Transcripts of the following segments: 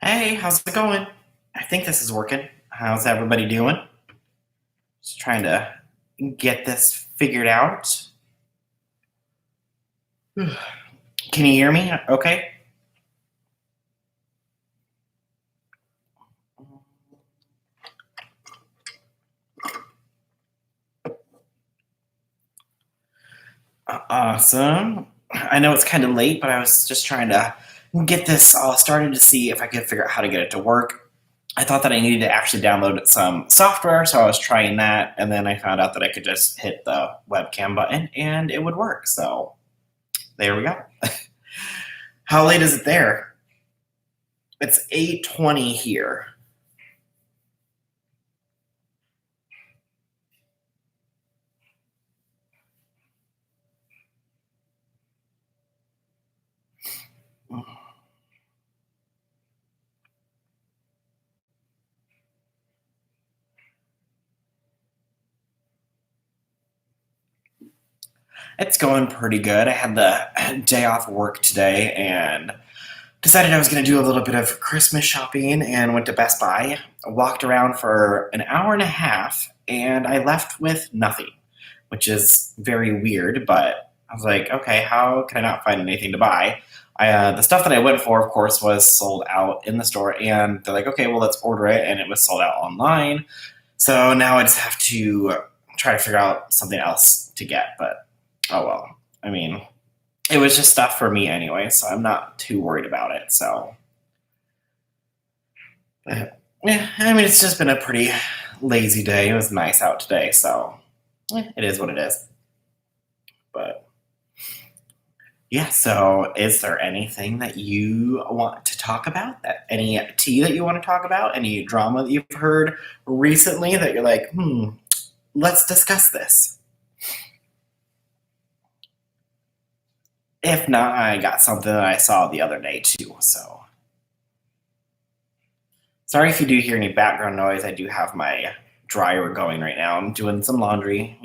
Hey, how's it going? I think this is working. How's everybody doing? Just trying to get this figured out. Can you hear me? Okay. Awesome. I know it's kind of late, but I was just trying to get this all started to see if I could figure out how to get it to work. I thought that I needed to actually download some software, so I was trying that, and then I found out that I could just hit the webcam button and it would work. So there we go. How late is it there? It's 8:20 here. It's going pretty good. I had the day off work today and decided I was going to do a little bit of Christmas shopping and went to Best Buy. I walked around for an hour and a half and I left with nothing, which is very weird, but I was like, okay, how can I not find anything to buy? The stuff that I went for, of course, was sold out in the store, and they're like, okay, well, let's order it, and it was sold out online. So now I just have to try to figure out something else to get, but oh well. I mean, it was just stuff for me anyway, so I'm not too worried about it. So, yeah, I mean, it's just been a pretty lazy day. It was nice out today, so it is what it is. But yeah, so is there anything that you want to talk about? That any tea that you want to talk about? Any drama that you've heard recently that you're like, let's discuss this? If not, I got something that I saw the other day too. So sorry if you do hear any background noise. I do have my dryer going right now. I'm doing some laundry,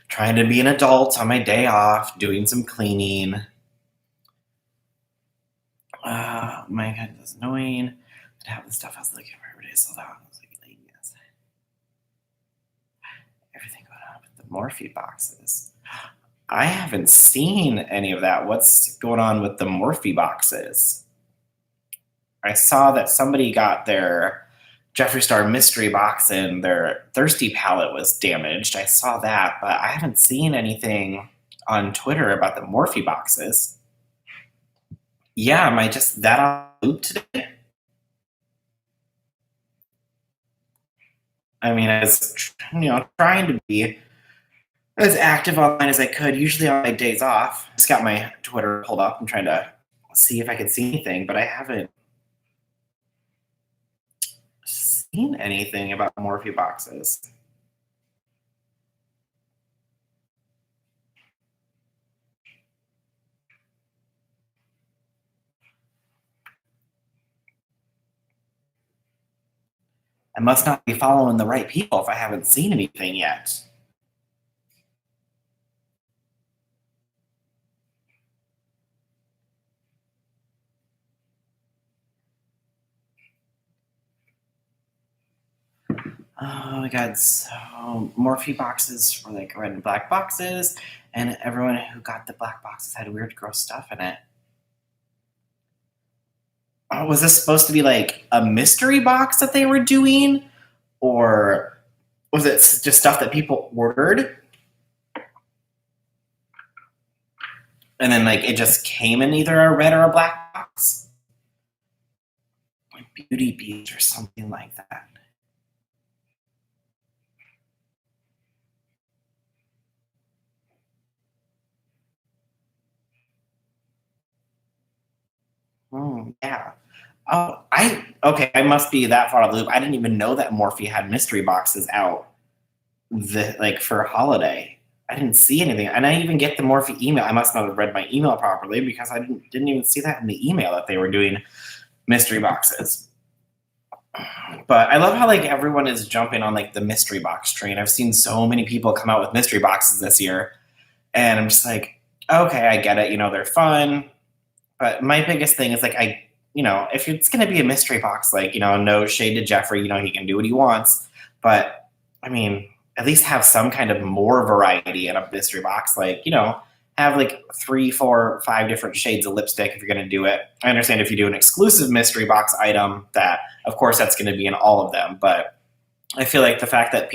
trying to be an adult on my day off, doing some cleaning. My God, that's annoying. I have the stuff I was looking for every day sold out. I was like, yes. Everything going on with the Morphe boxes. I haven't seen any of that. What's going on with the Morphe boxes? I saw that somebody got their Jeffree Star mystery box and their Thirsty palette was damaged. I saw that, but I haven't seen anything on Twitter about the Morphe boxes. Yeah, am I just that on loop today? I mean, I was, trying to be as active online as I could, usually on my days off. Just got my Twitter pulled up and trying to see if I could see anything, but I haven't seen anything about Morphe boxes. I must not be following the right people if I haven't seen anything yet. Oh my god, so Morphe boxes were like red and black boxes, and everyone who got the black boxes had weird, gross stuff in it. Oh, was this supposed to be like a mystery box that they were doing? Or was it just stuff that people ordered? And then like it just came in either a red or a black box? Like Beauty Beast or something like that. Yeah. Oh, I must be that far out of the loop. I didn't even know that Morphe had mystery boxes out like for holiday. I didn't see anything, and I even get the Morphe email. I must not have read my email properly because I didn't even see that in the email that they were doing mystery boxes. But I love how like everyone is jumping on like the mystery box train. I've seen so many people come out with mystery boxes this year, and I'm just like, okay, I get it. They're fun. But my biggest thing is like if it's going to be a mystery box, like, no shade to Jeffrey, he can do what he wants. But, I mean, at least have some kind of more variety in a mystery box. Like, have like 3, 4, 5 different shades of lipstick if you're going to do it. I understand if you do an exclusive mystery box item, that, of course, that's going to be in all of them. But I feel like the fact that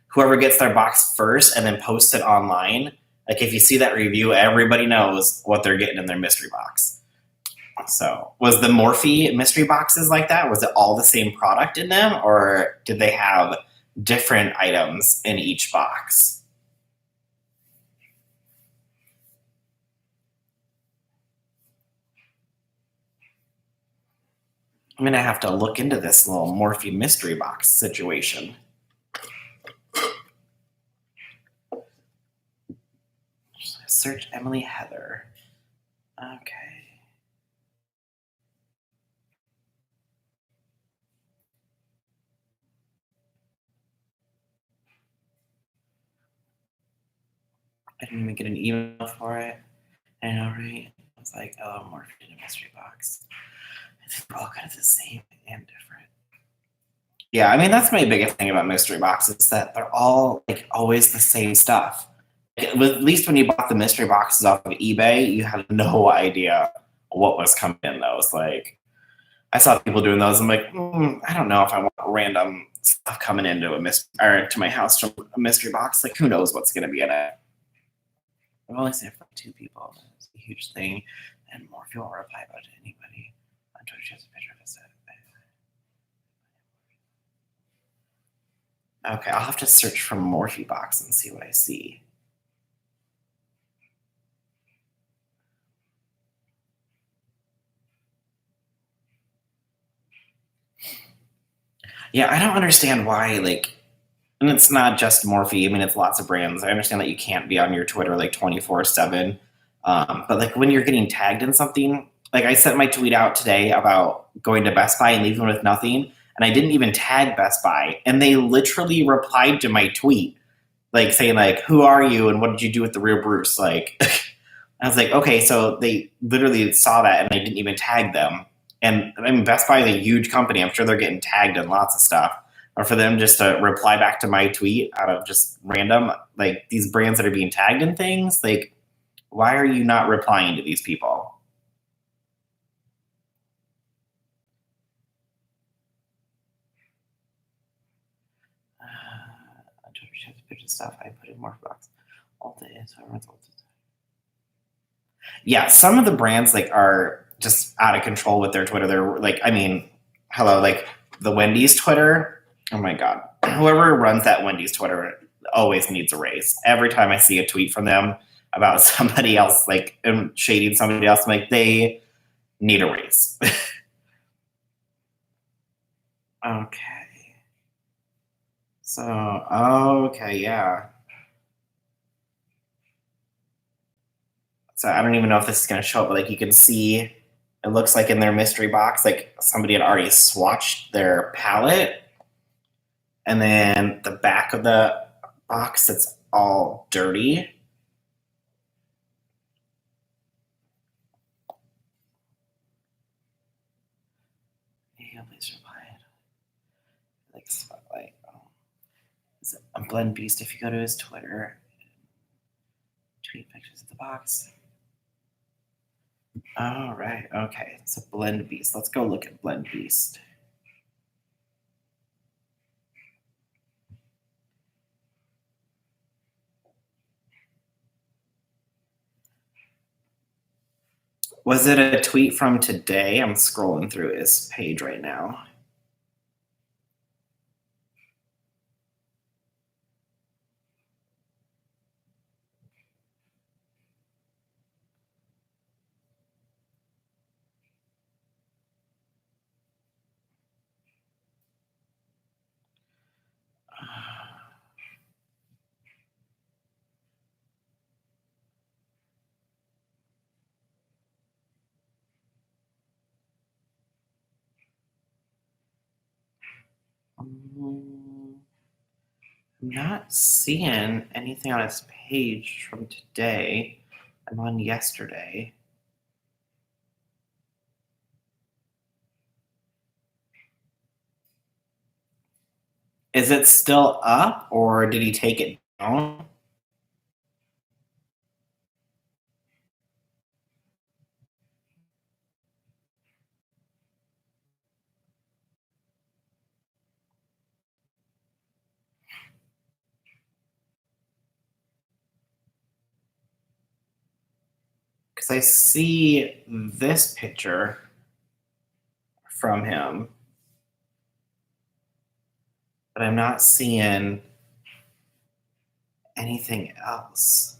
whoever gets their box first and then posts it online, like if you see that review, everybody knows what they're getting in their mystery box. So, was the Morphe mystery boxes like that? Was it all the same product in them, or did they have different items in each box? I'm going to have to look into this little Morphe mystery box situation. Search Emily Heather. Okay. I didn't even get an email for it. I know, right? I was like, oh, Morphe in a mystery box. I think they're all kind of the same and different. Yeah, I mean, that's my biggest thing about mystery boxes, that they're all like always the same stuff. At least when you bought the mystery boxes off of eBay, you had no idea what was coming in those. Like, I saw people doing those. I'm like, I don't know if I want random stuff coming into to my house from a mystery box. Like, who knows what's going to be in it? I've only seen it from 2 people. It's a huge thing, and more people won't reply about it to anybody. On Twitter, she has a picture of it. Okay, I'll have to search for Morphe box and see what I see. Yeah, I don't understand why, like, and it's not just Morphe. I mean, it's lots of brands. I understand that you can't be on your Twitter like 24/7. But like when you're getting tagged in something, like I sent my tweet out today about going to Best Buy and leaving with nothing, and I didn't even tag Best Buy, and they literally replied to my tweet, like saying like, "Who are you and what did you do with the real Bruce?" Like, I was like, okay, so they literally saw that, and I didn't even tag them. And I mean, Best Buy is a huge company. I'm sure they're getting tagged in lots of stuff. Or for them just to reply back to my tweet out of just random, like these brands that are being tagged in things, like, why are you not replying to these people? Stuff I put in Morphe box. Ulta is yeah, some of the brands like are just out of control with their Twitter. They're like, I mean, hello, like the Wendy's Twitter. Oh my god, whoever runs that Wendy's Twitter always needs a raise. Every time I see a tweet from them about somebody else, like shading somebody else, I'm like, they need a raise. Okay. So, okay, yeah. So I don't even know if this is going to show up, but like you can see, it looks like in their mystery box, like somebody had already swatched their palette, and then the back of the box, it's all dirty. Yeah, please reply. Like spotlight. Oh. Is it a Blend Beast? If you go to his Twitter, tweet pictures of the box. All right. Okay. So Blend Beast. Let's go look at Blend Beast. Was it a tweet from today? I'm scrolling through his page right now. I'm not seeing anything on his page from today. I'm on yesterday. Is it still up or did he take it down? Because I see this picture from him, but I'm not seeing anything else.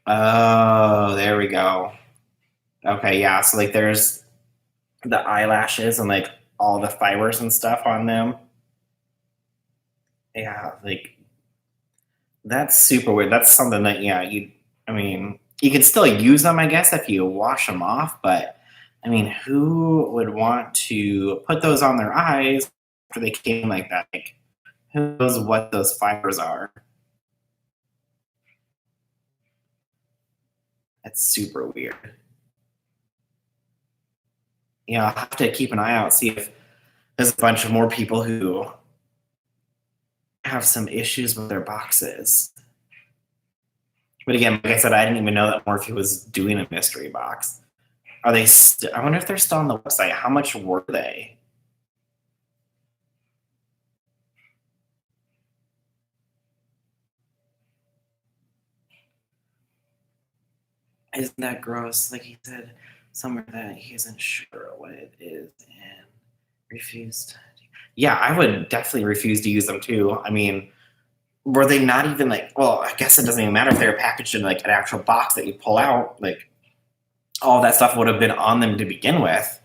Oh, there we go. Okay, yeah. So like there's the eyelashes and like all the fibers and stuff on them. Yeah, like that's super weird. That's something that yeah, I mean, you can still use them, I guess, if you wash them off, but I mean, who would want to put those on their eyes after they came like that? Like, who knows what those fibers are? That's super weird. Yeah, I'll have to keep an eye out, see if there's a bunch of more people who have some issues with their boxes. But again, like I said, I didn't even know that Morphe was doing a mystery box. Are they? I wonder if they're still on the website. How much were they? Isn't that gross? Like he said somewhere that he isn't sure what it is and refused. Yeah, I would definitely refuse to use them too. I mean, were they not even like? Well, I guess it doesn't even matter if they're packaged in like an actual box that you pull out. Like all that stuff would have been on them to begin with.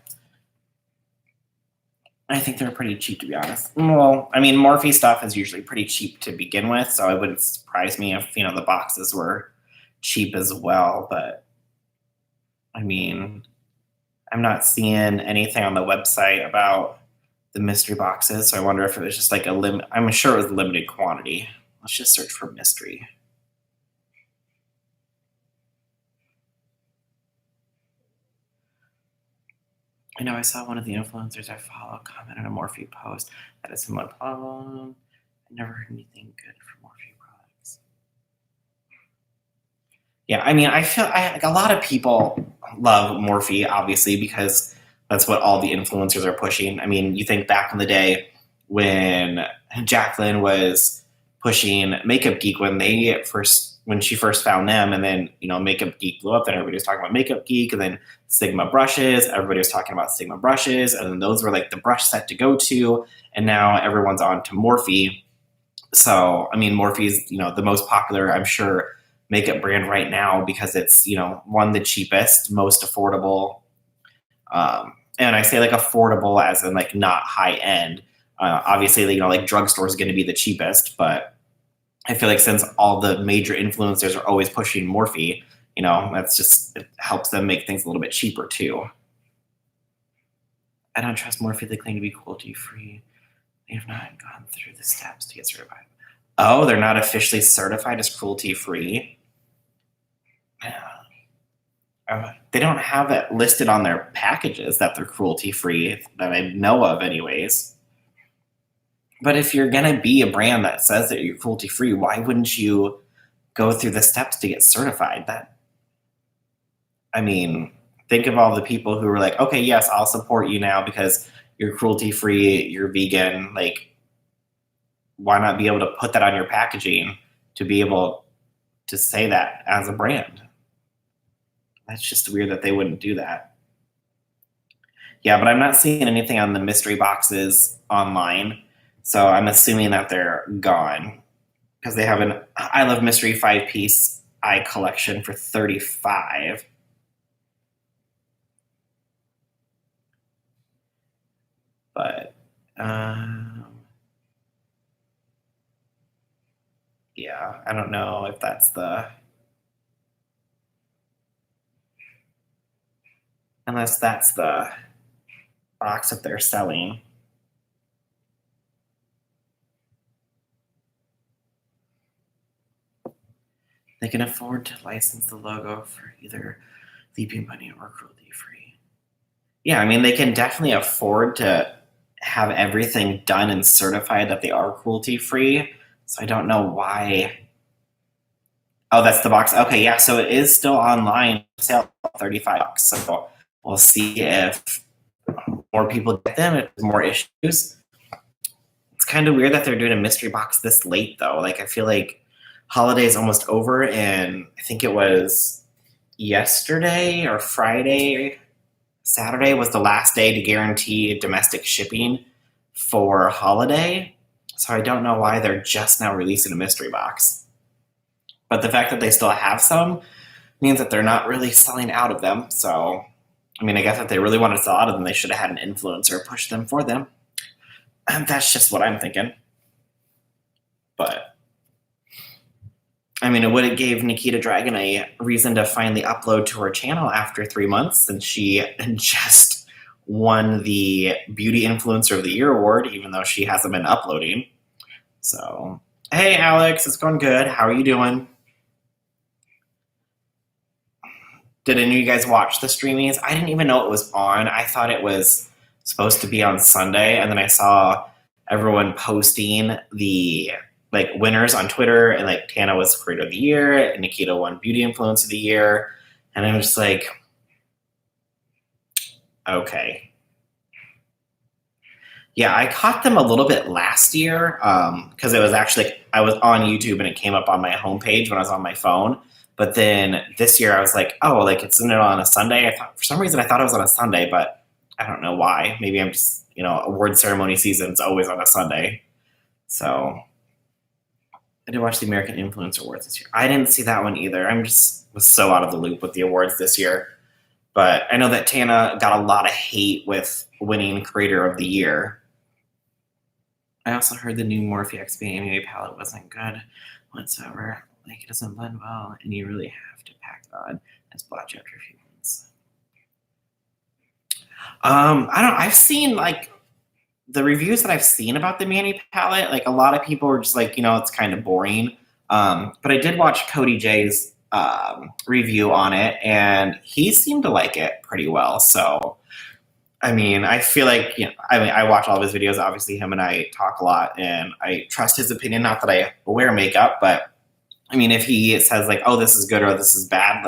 I think they're pretty cheap, to be honest. Well, I mean, Morphe stuff is usually pretty cheap to begin with, so it wouldn't surprise me if the boxes were cheap as well. But I mean, I'm not seeing anything on the website about the mystery boxes, so I wonder if it was just like a limit. I'm sure it was limited quantity. Let's just search for mystery. I know I saw one of the influencers I follow comment on a Morphe post that is similar. I never heard anything good from Morphe products. Yeah, I mean, I feel like a lot of people love Morphe, obviously, because that's what all the influencers are pushing. I mean, you think back in the day when Jacqueline was pushing Makeup Geek when she first found them, and then Makeup Geek blew up, and everybody was talking about Makeup Geek, and then Sigma brushes, everybody was talking about Sigma brushes, and then those were like the brush set to go to, and now everyone's on to Morphe. So, I mean, Morphe is, the most popular, I'm sure, makeup brand right now because it's, one, the cheapest, most affordable. And I say like affordable as in like not high end. Obviously, like drugstore is going to be the cheapest, but I feel like since all the major influencers are always pushing Morphe, that's just, it helps them make things a little bit cheaper too. I don't trust Morphe. They claim to be cruelty free. They have not gone through the steps to get certified. Oh, they're not officially certified as cruelty free. They don't have it listed on their packages that they're cruelty free that I know of, anyways. But if you're gonna be a brand that says that you're cruelty free, why wouldn't you go through the steps to get certified? I mean, think of all the people who were like, okay, yes, I'll support you now because you're cruelty free, you're vegan. Like, why not be able to put that on your packaging to be able to say that as a brand? That's just weird that they wouldn't do that. Yeah, but I'm not seeing anything on the mystery boxes online, so I'm assuming that they're gone because they have an I Love Mystery 5-piece eye collection for 35. But yeah, I don't know if that's the unless that's the box that they're selling. They can afford to license the logo for either Leaping Bunny or Cruelty Free. Yeah, I mean, they can definitely afford to have everything done and certified that they are cruelty free. So I don't know why. Oh, that's the box. Okay, yeah, so it is still online sale, $35. So we'll see if more people get them, if there's more issues. It's kind of weird that they're doing a mystery box this late, though. Like, I feel like holiday is almost over, and I think it was yesterday or Friday. Saturday was the last day to guarantee domestic shipping for holiday. So I don't know why they're just now releasing a mystery box. But the fact that they still have some means that they're not really selling out of them. So, I mean, I guess if they really wanted to sell out of them, they should have had an influencer push them for them. And that's just what I'm thinking. But, I mean, it would have gave Nikita Dragon a reason to finally upload to her channel after 3 months, since she just won the Beauty Influencer of the Year award, even though she hasn't been uploading. So, hey, Alex, it's going good. How are you doing? Did any of you guys watch the streamings? I didn't even know it was on. I thought it was supposed to be on Sunday, and then I saw everyone posting the winners on Twitter, and Tana was Creator of the Year, and Nikita won Beauty Influence of the Year, and I'm just like, okay. Yeah, I caught them a little bit last year because it was actually I was on YouTube and it came up on my homepage when I was on my phone. But then this year I was like, oh, it's in it on a Sunday. I thought for some reason I thought it was on a Sunday, but I don't know why. Maybe I'm just award ceremony season is always on a Sunday. So I did watch the American Influencer Awards this year. I didn't see that one either. Was so out of the loop with the awards this year. But I know that Tana got a lot of hate with winning Creator of the Year. I also heard the new Morphe XP AMA palette wasn't good whatsoever. It doesn't blend well, and you really have to pack it on as blotchy after a few months. I don't. I've seen the reviews that I've seen about the Manny palette. A lot of people were just it's kind of boring. But I did watch Cody J's review on it, and he seemed to like it pretty well. So. I mean, I feel like, I watch all of his videos. Obviously, him and I talk a lot, and I trust his opinion. Not that I wear makeup, but I mean, if he says oh, this is good or this is bad,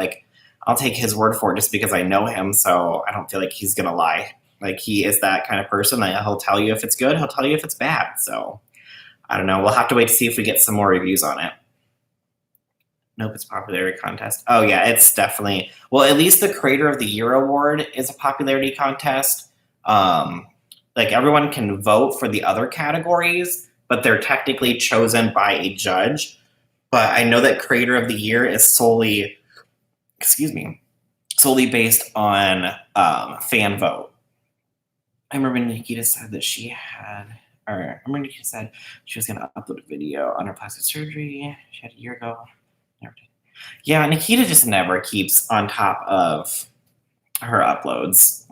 I'll take his word for it just because I know him. So I don't feel like he's going to lie. He is that kind of person. He'll tell you if it's good. He'll tell you if it's bad. So I don't know. We'll have to wait to see if we get some more reviews on it. Nope, it's popularity contest. Oh yeah, it's definitely at least the Creator of the Year award is a popularity contest. Everyone can vote for the other categories, but they're technically chosen by a judge. But I know that Creator of the Year is solely based on fan vote. I remember Nikita said that Nikita said she was going to upload a video on her plastic surgery she had a year ago. Never did. Yeah, Nikita just never keeps on top of her uploads.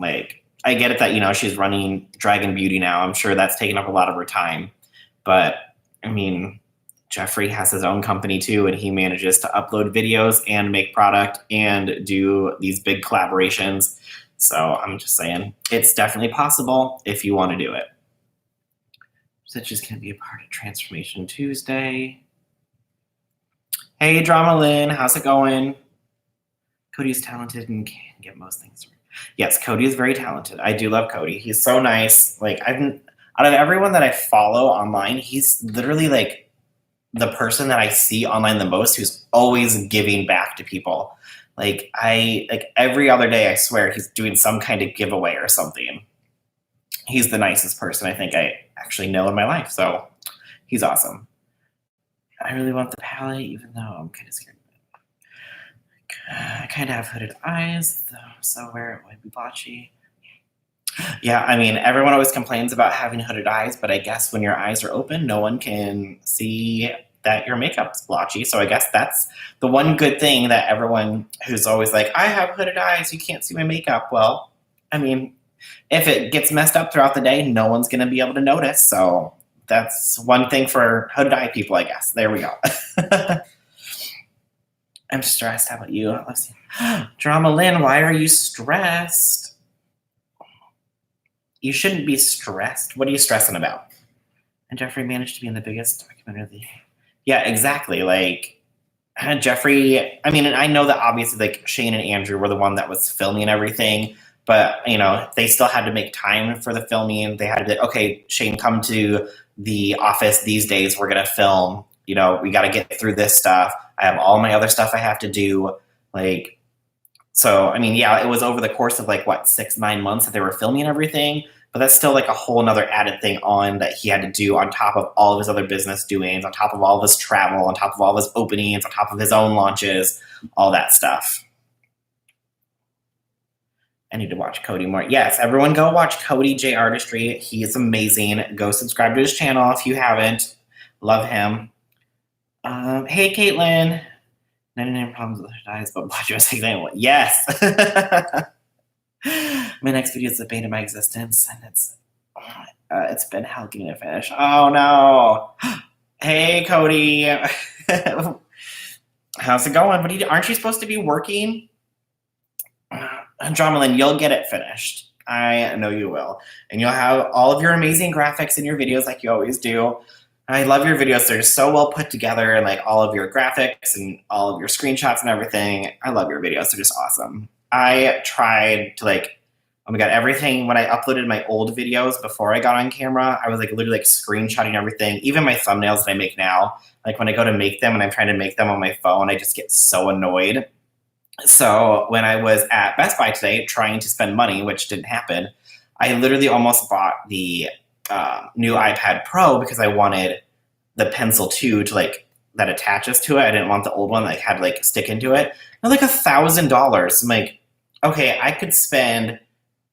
I get it that, she's running Dragon Beauty now. I'm sure that's taken up a lot of her time. But, I mean, Jeffree has his own company too, and he manages to upload videos and make product and do these big collaborations. So I'm just saying, it's definitely possible if you want to do it. Such as can be a part of Transformation Tuesday. Hey, Drama Lynn, how's it going? Cody's talented and can get most things. Yes, Cody is very talented. I do love Cody. He's so nice. Out of everyone that I follow online, he's literally the person that I see online the most who's always giving back to people. Every other day, I swear he's doing some kind of giveaway or something. He's the nicest person I think I actually know in my life. So he's awesome. I really want the palette, even though I'm kind of scared. I kind of have hooded eyes, though, so where it would be blotchy. Yeah, I mean, everyone always complains about having hooded eyes, but I guess when your eyes are open, no one can see that your makeup's blotchy. So I guess that's the one good thing that everyone who's always like, I have hooded eyes, you can't see my makeup. Well, I mean, if it gets messed up throughout the day, no one's going to be able to notice. So that's one thing for hooded eye people, I guess. There we go. I'm stressed. How about you? Let's see. Drama Lynn, why are you stressed? You shouldn't be stressed. What are you stressing about? And Jeffree managed to be in the biggest documentary of the year. Yeah, exactly. Like, Jeffree, I mean, and I know that obviously, like, Shane and Andrew were the one that was filming and everything, but, you know, they still had to make time for the filming. They had to be, okay, Shane, come to the office these days. We're going to film. You know, we got to get through this stuff. I have all my other stuff I have to do. Like, so, I mean, yeah, it was over the course of like, what, 6-9 months that they were filming everything, but that's still like a whole nother added thing on that he had to do on top of all of his other business doings, on top of all of his travel, on top of all of his openings, on top of his own launches, all that stuff. I need to watch Cody more. Yes, everyone go watch Cody J Artistry. He is amazing. Go subscribe to his channel if you haven't. Love him. Hey, Caitlin. 99 problems with her dies, but watch USA saying what? Yes. My next video is the bane of my existence, and it's been hell getting it finished. Oh no. Hey, Cody. How's it going? Aren't you supposed to be working? Dramalyn, you'll get it finished. I know you will. And you'll have all of your amazing graphics in your videos like you always do. I love your videos. They're just so well put together, and like all of your graphics and all of your screenshots and everything. I love your videos. They're just awesome. I tried to like, oh my God, everything. When I uploaded my old videos before I got on camera, I was like literally like screenshotting everything. Even my thumbnails that I make now, like when I go to make them and I'm trying to make them on my phone, I just get so annoyed. So when I was at Best Buy today trying to spend money, which didn't happen, I literally almost bought the new iPad Pro because I wanted the Pencil 2 to like that attaches to it. I didn't want the old one that had to like stick into it. And like $1,000. I'm like, okay, I could spend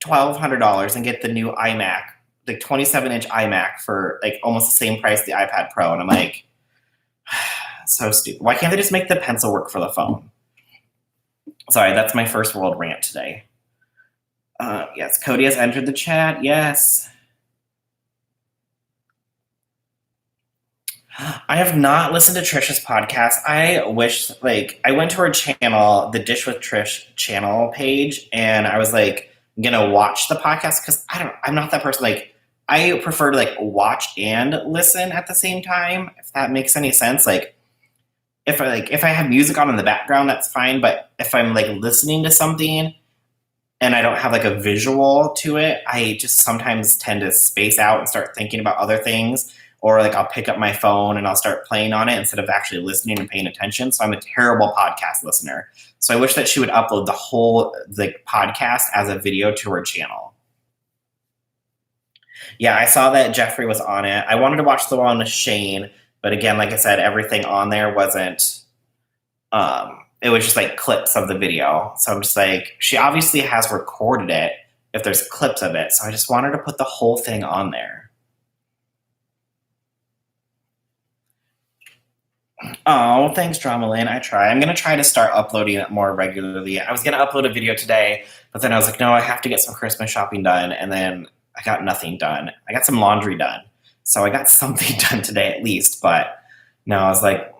$1,200 and get the new iMac, like 27-inch iMac for like almost the same price the iPad Pro. And I'm like, so stupid. Why can't they just make the Pencil work for the phone? Sorry, that's my first world rant today. Yes, Cody has entered the chat. Yes. I have not listened to Trisha's podcast. I wish, like, I went to her channel, the Dish with Trish channel page, and I was like, gonna watch the podcast because I'm not that person. Like, I prefer to like watch and listen at the same time, if that makes any sense. Like, if I have music on in the background, that's fine. But if I'm like listening to something and I don't have like a visual to it, I just sometimes tend to space out and start thinking about other things. Or like I'll pick up my phone and I'll start playing on it instead of actually listening and paying attention. So I'm a terrible podcast listener. So I wish that she would upload the whole like podcast as a video to her channel. Yeah, I saw that Jeffree was on it. I wanted to watch the one with Shane, but again, like I said, everything on there wasn't. It was just like clips of the video. So I'm just like, she obviously has recorded it if there's clips of it. So I just wanted to put the whole thing on there. Oh, thanks, Dramalyn. I try. I'm going to try to start uploading it more regularly. I was going to upload a video today, but then I was like, no, I have to get some Christmas shopping done. And then I got nothing done. I got some laundry done. So I got something done today at least. But no, I was like,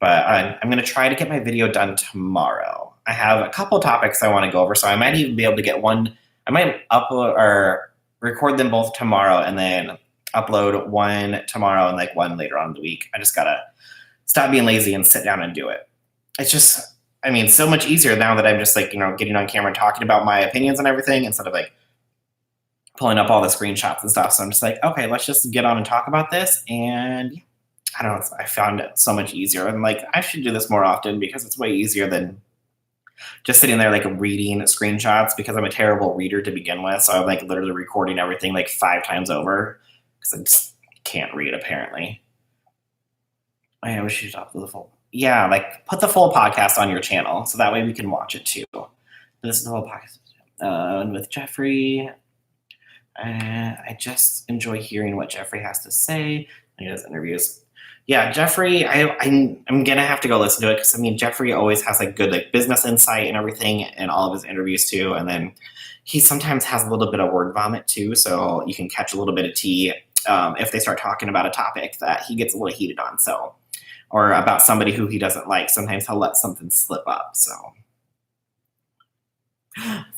But I'm going to try to get my video done tomorrow. I have a couple topics I want to go over. So I might even be able to get one. I might upload or record them both tomorrow and then upload one tomorrow and like one later on in the week. I just got to stop being lazy and sit down and do it. It's just, I mean, so much easier now that I'm just like, getting on camera and talking about my opinions and everything instead of like pulling up all the screenshots and stuff. So I'm just like, okay, let's just get on and talk about this. And I don't know, I found it so much easier. And like, I should do this more often because it's way easier than just sitting there like reading screenshots because I'm a terrible reader to begin with. So I'm like literally recording everything like 5 times over because I just can't read apparently. I wish you'd upload the full. Yeah, like put the full podcast on your channel so that way we can watch it too. This is the whole podcast. And with Jeffree, I just enjoy hearing what Jeffree has to say. He does interviews. Yeah, Jeffree, I'm gonna have to go listen to it because I mean Jeffree always has like good like business insight and everything in all of his interviews too. And then he sometimes has a little bit of word vomit too, so you can catch a little bit of tea if they start talking about a topic that he gets a little heated on. So. Or about somebody who he doesn't like. Sometimes he'll let something slip up. So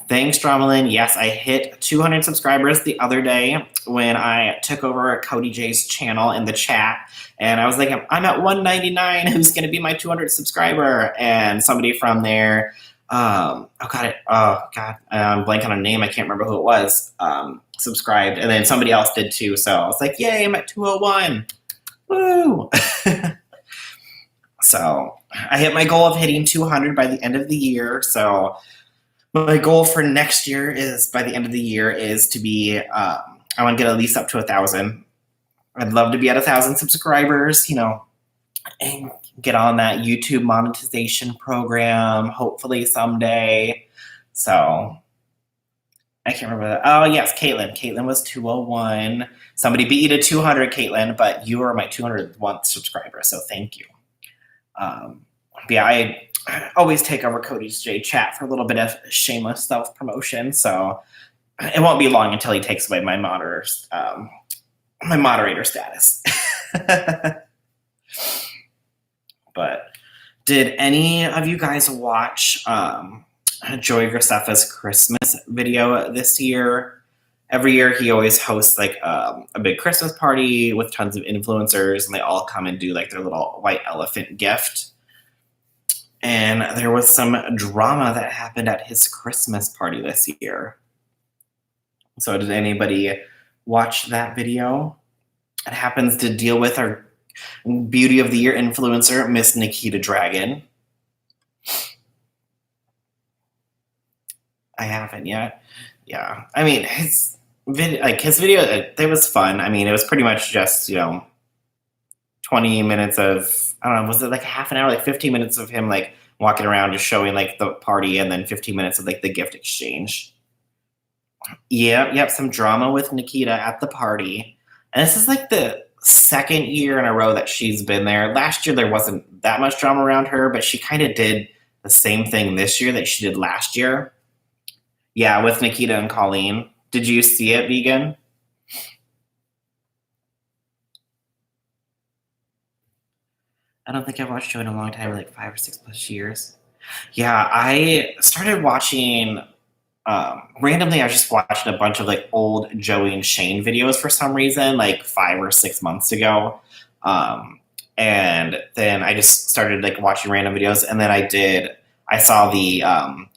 Thanks, Dramalyn. Yes, I hit 200 subscribers the other day when I took over Cody J's channel in the chat. And I was like, I'm at 199. Who's going to be my 200 subscriber? And somebody from there, I'm blanking on a name. I can't remember who it was, subscribed. And then somebody else did too. So I was like, yay, I'm at 201. Woo! So I hit my goal of hitting 200 by the end of the year. So my goal for next year is, by the end of the year, is to be, I want to get at least up to 1,000. I'd love to be at 1,000 subscribers, and get on that YouTube monetization program, hopefully someday. So I can't remember that. Oh, yes, Caitlin. Caitlin was 201. Somebody beat you to 200, Caitlin, but you are my 201th subscriber, so thank you. I always take over Cody's J chat for a little bit of shameless self-promotion, so it won't be long until he takes away my moderator status. But did any of you guys watch Joey Graceffa's Christmas video this year? Every year he always hosts like a big Christmas party with tons of influencers, and they all come and do like their little white elephant gift. And there was some drama that happened at his Christmas party this year. So did anybody watch that video? It happens to deal with our Beauty of the Year influencer, Miss Nikita Dragon. I haven't yet. Yeah. I mean, his video, it was fun. I mean, it was pretty much just, 20 minutes of, I don't know, was it like half an hour, like 15 minutes of him like walking around just showing like the party, and then 15 minutes of like the gift exchange. Yep, some drama with Nikita at the party. And this is like the second year in a row that she's been there. Last year there wasn't that much drama around her, but she kind of did the same thing this year that she did last year. Yeah, with Nikita and Colleen. Did you see it, Vegan? I don't think I've watched Joey in a long time, like 5 or 6 plus years. Yeah, I started watching, randomly I just watched a bunch of like old Joey and Shane videos for some reason, like 5 or 6 months ago. And then I just started like watching random videos, and then I saw the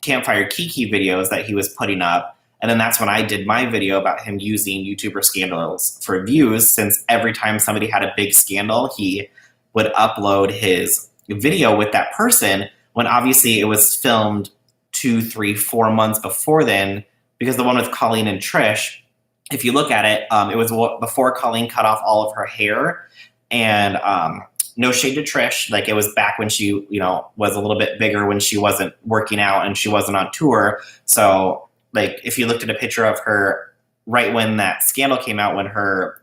Campfire Kiki videos that he was putting up. And then that's when I did my video about him using YouTuber scandals for views, since every time somebody had a big scandal, he would upload his video with that person, when obviously it was filmed 2, 3, 4 months before then, because the one with Colleen and Trish, if you look at it, it was before Colleen cut off all of her hair. And no shade to Trish, like it was back when she, was a little bit bigger, when she wasn't working out and she wasn't on tour. So like if you looked at a picture of her right when that scandal came out, when her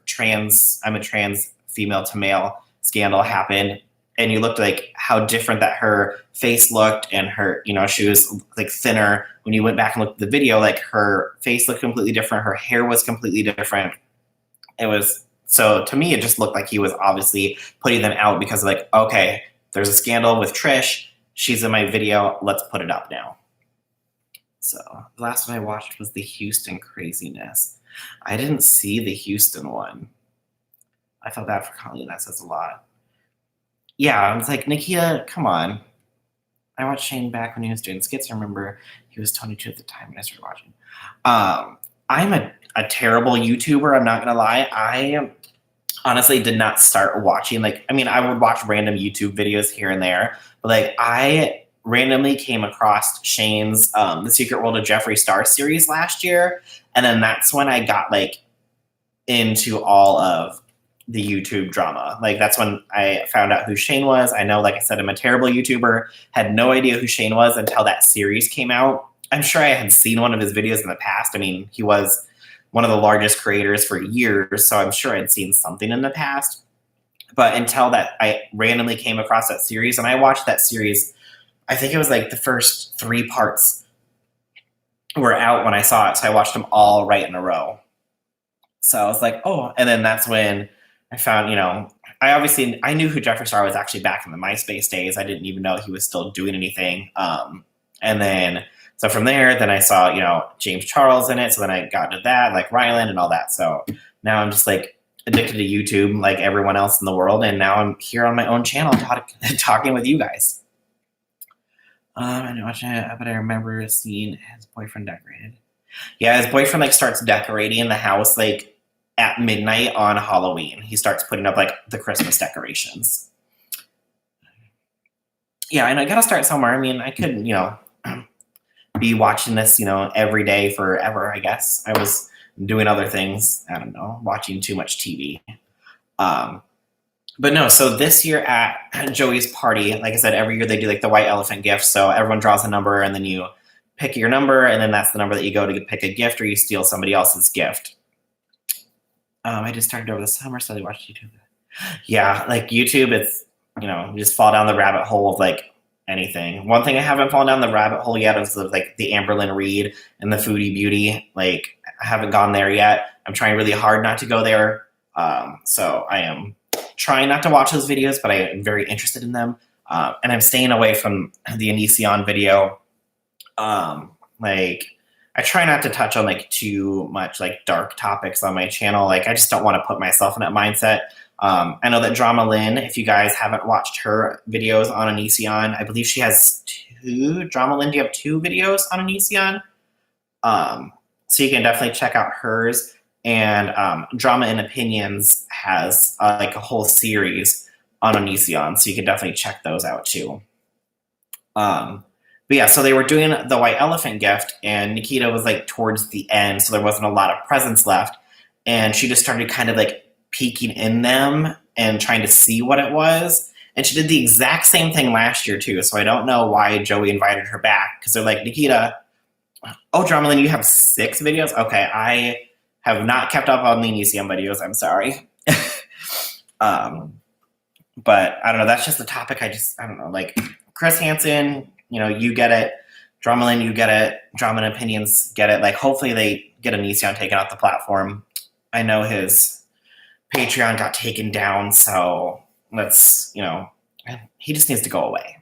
I'm a trans female to male scandal happened, and you looked like how different that her face looked, and her, she was like thinner. When you went back and looked at the video, like her face looked completely different. Her hair was completely different. So to me, it just looked like he was obviously putting them out because like, okay, there's a scandal with Trish. She's in my video. Let's put it up now. So the last one I watched was the Houston craziness. I didn't see the Houston one. I felt bad for Colleen. That says a lot. Yeah, I was like, Nikita, come on. I watched Shane back when he was doing skits. I remember he was 22 at the time when I started watching. I'm a terrible YouTuber, I'm not going to lie. I honestly did not start watching, I would watch random YouTube videos here and there, but I randomly came across Shane's The Secret World of Jeffree Star series last year, and then that's when I got into all of the YouTube drama. That's when I found out who Shane was. I know, like I said, I'm a terrible YouTuber, had no idea who Shane was until that series came out. I'm sure I had seen one of his videos in the past. He was one of the largest creators for years, so I'm sure I'd seen something in the past. But until that, I randomly came across that series, and I watched that series. I think it was the first 3 parts were out when I saw it, so I watched them all right in a row. So I was like, oh, and then that's when I found, I knew who Jeffree Star was actually back in the MySpace days. I didn't even know he was still doing anything. And then So from there, then I saw, James Charles in it. So then I got into that, like Ryland and all that. So now I'm just like addicted to YouTube like everyone else in the world. And now I'm here on my own channel talking with you guys. I didn't watch it, but I remember seeing his boyfriend decorated. Yeah, his boyfriend like starts decorating the house like at midnight on Halloween. He starts putting up like the Christmas decorations. Yeah, and I gotta start somewhere. I mean, I could, be watching this, every day forever, I guess. I was doing other things. I don't know, watching too much TV. But no, so this year at Joey's party, like I said, every year they do like the white elephant gift. So everyone draws a number and then you pick your number and then that's the number that you go to pick a gift or you steal somebody else's gift. I just started over the summer, so I watched YouTube. Yeah, like YouTube, it's, you just fall down the rabbit hole of like anything. One thing I haven't fallen down the rabbit hole yet is like the Amberlynn Reid and the Foodie Beauty. Like I haven't gone there yet. I'm trying really hard not to go there. So I am trying not to watch those videos, but I am very interested in them. And I'm staying away from the Onision video. Like I try not to touch on like too much like dark topics on my channel. Like I just don't want to put myself in that mindset. I know that Drama Lynn, if you guys haven't watched her videos on Onision, I believe she has 2. Drama Lynn, do you have 2 videos on Onision? So you can definitely check out hers. And Drama and Opinions has like a whole series on Onision, so you can definitely check those out too. But yeah, so they were doing the white elephant gift, and Nikita was like towards the end, so there wasn't a lot of presents left. And she just started kind of like peeking in them and trying to see what it was. And she did the exact same thing last year too, so I don't know why Joey invited her back, because they're like, Nikita, oh, Dramalyn, you have 6 videos? Okay, I have not kept up on the Onision videos, I'm sorry. But I don't know, that's just the topic. I don't know, like Chris Hansen, you get it. Dramalyn, you get it. Drama and Opinions get it. Like hopefully they get Onision taken off the platform. I know his Patreon got taken down, so let's, he just needs to go away.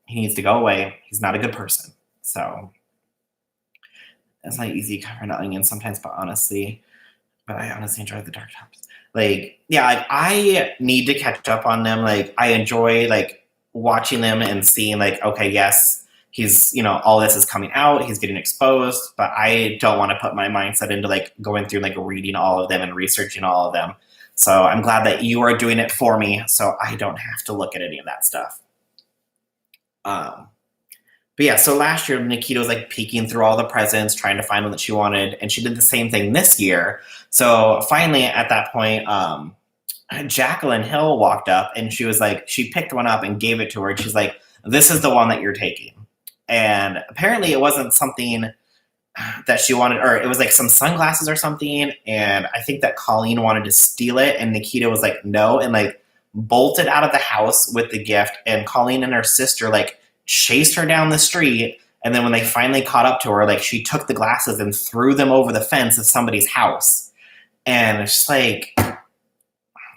He needs to go away. He's not a good person. So it's not easy covering the onion sometimes, but I honestly enjoy the dark tops. Like, yeah, like I need to catch up on them. Like I enjoy like watching them and seeing like, okay, yes, he's, all this is coming out, he's getting exposed, but I don't want to put my mindset into like going through like reading all of them and researching all of them. So I'm glad that you are doing it for me so I don't have to look at any of that stuff. But yeah, so last year Nikita was like peeking through all the presents, trying to find one that she wanted, and she did the same thing this year. So finally at that point, Jacqueline Hill walked up and she was like, she picked one up and gave it to her. And she's like, this is the one that you're taking. And apparently it wasn't something that she wanted, or it was like some sunglasses or something. And I think that Colleen wanted to steal it. And Nikita was like, no, and like bolted out of the house with the gift. And Colleen and her sister like chased her down the street. And then when they finally caught up to her, like she took the glasses and threw them over the fence of somebody's house. And it's just like,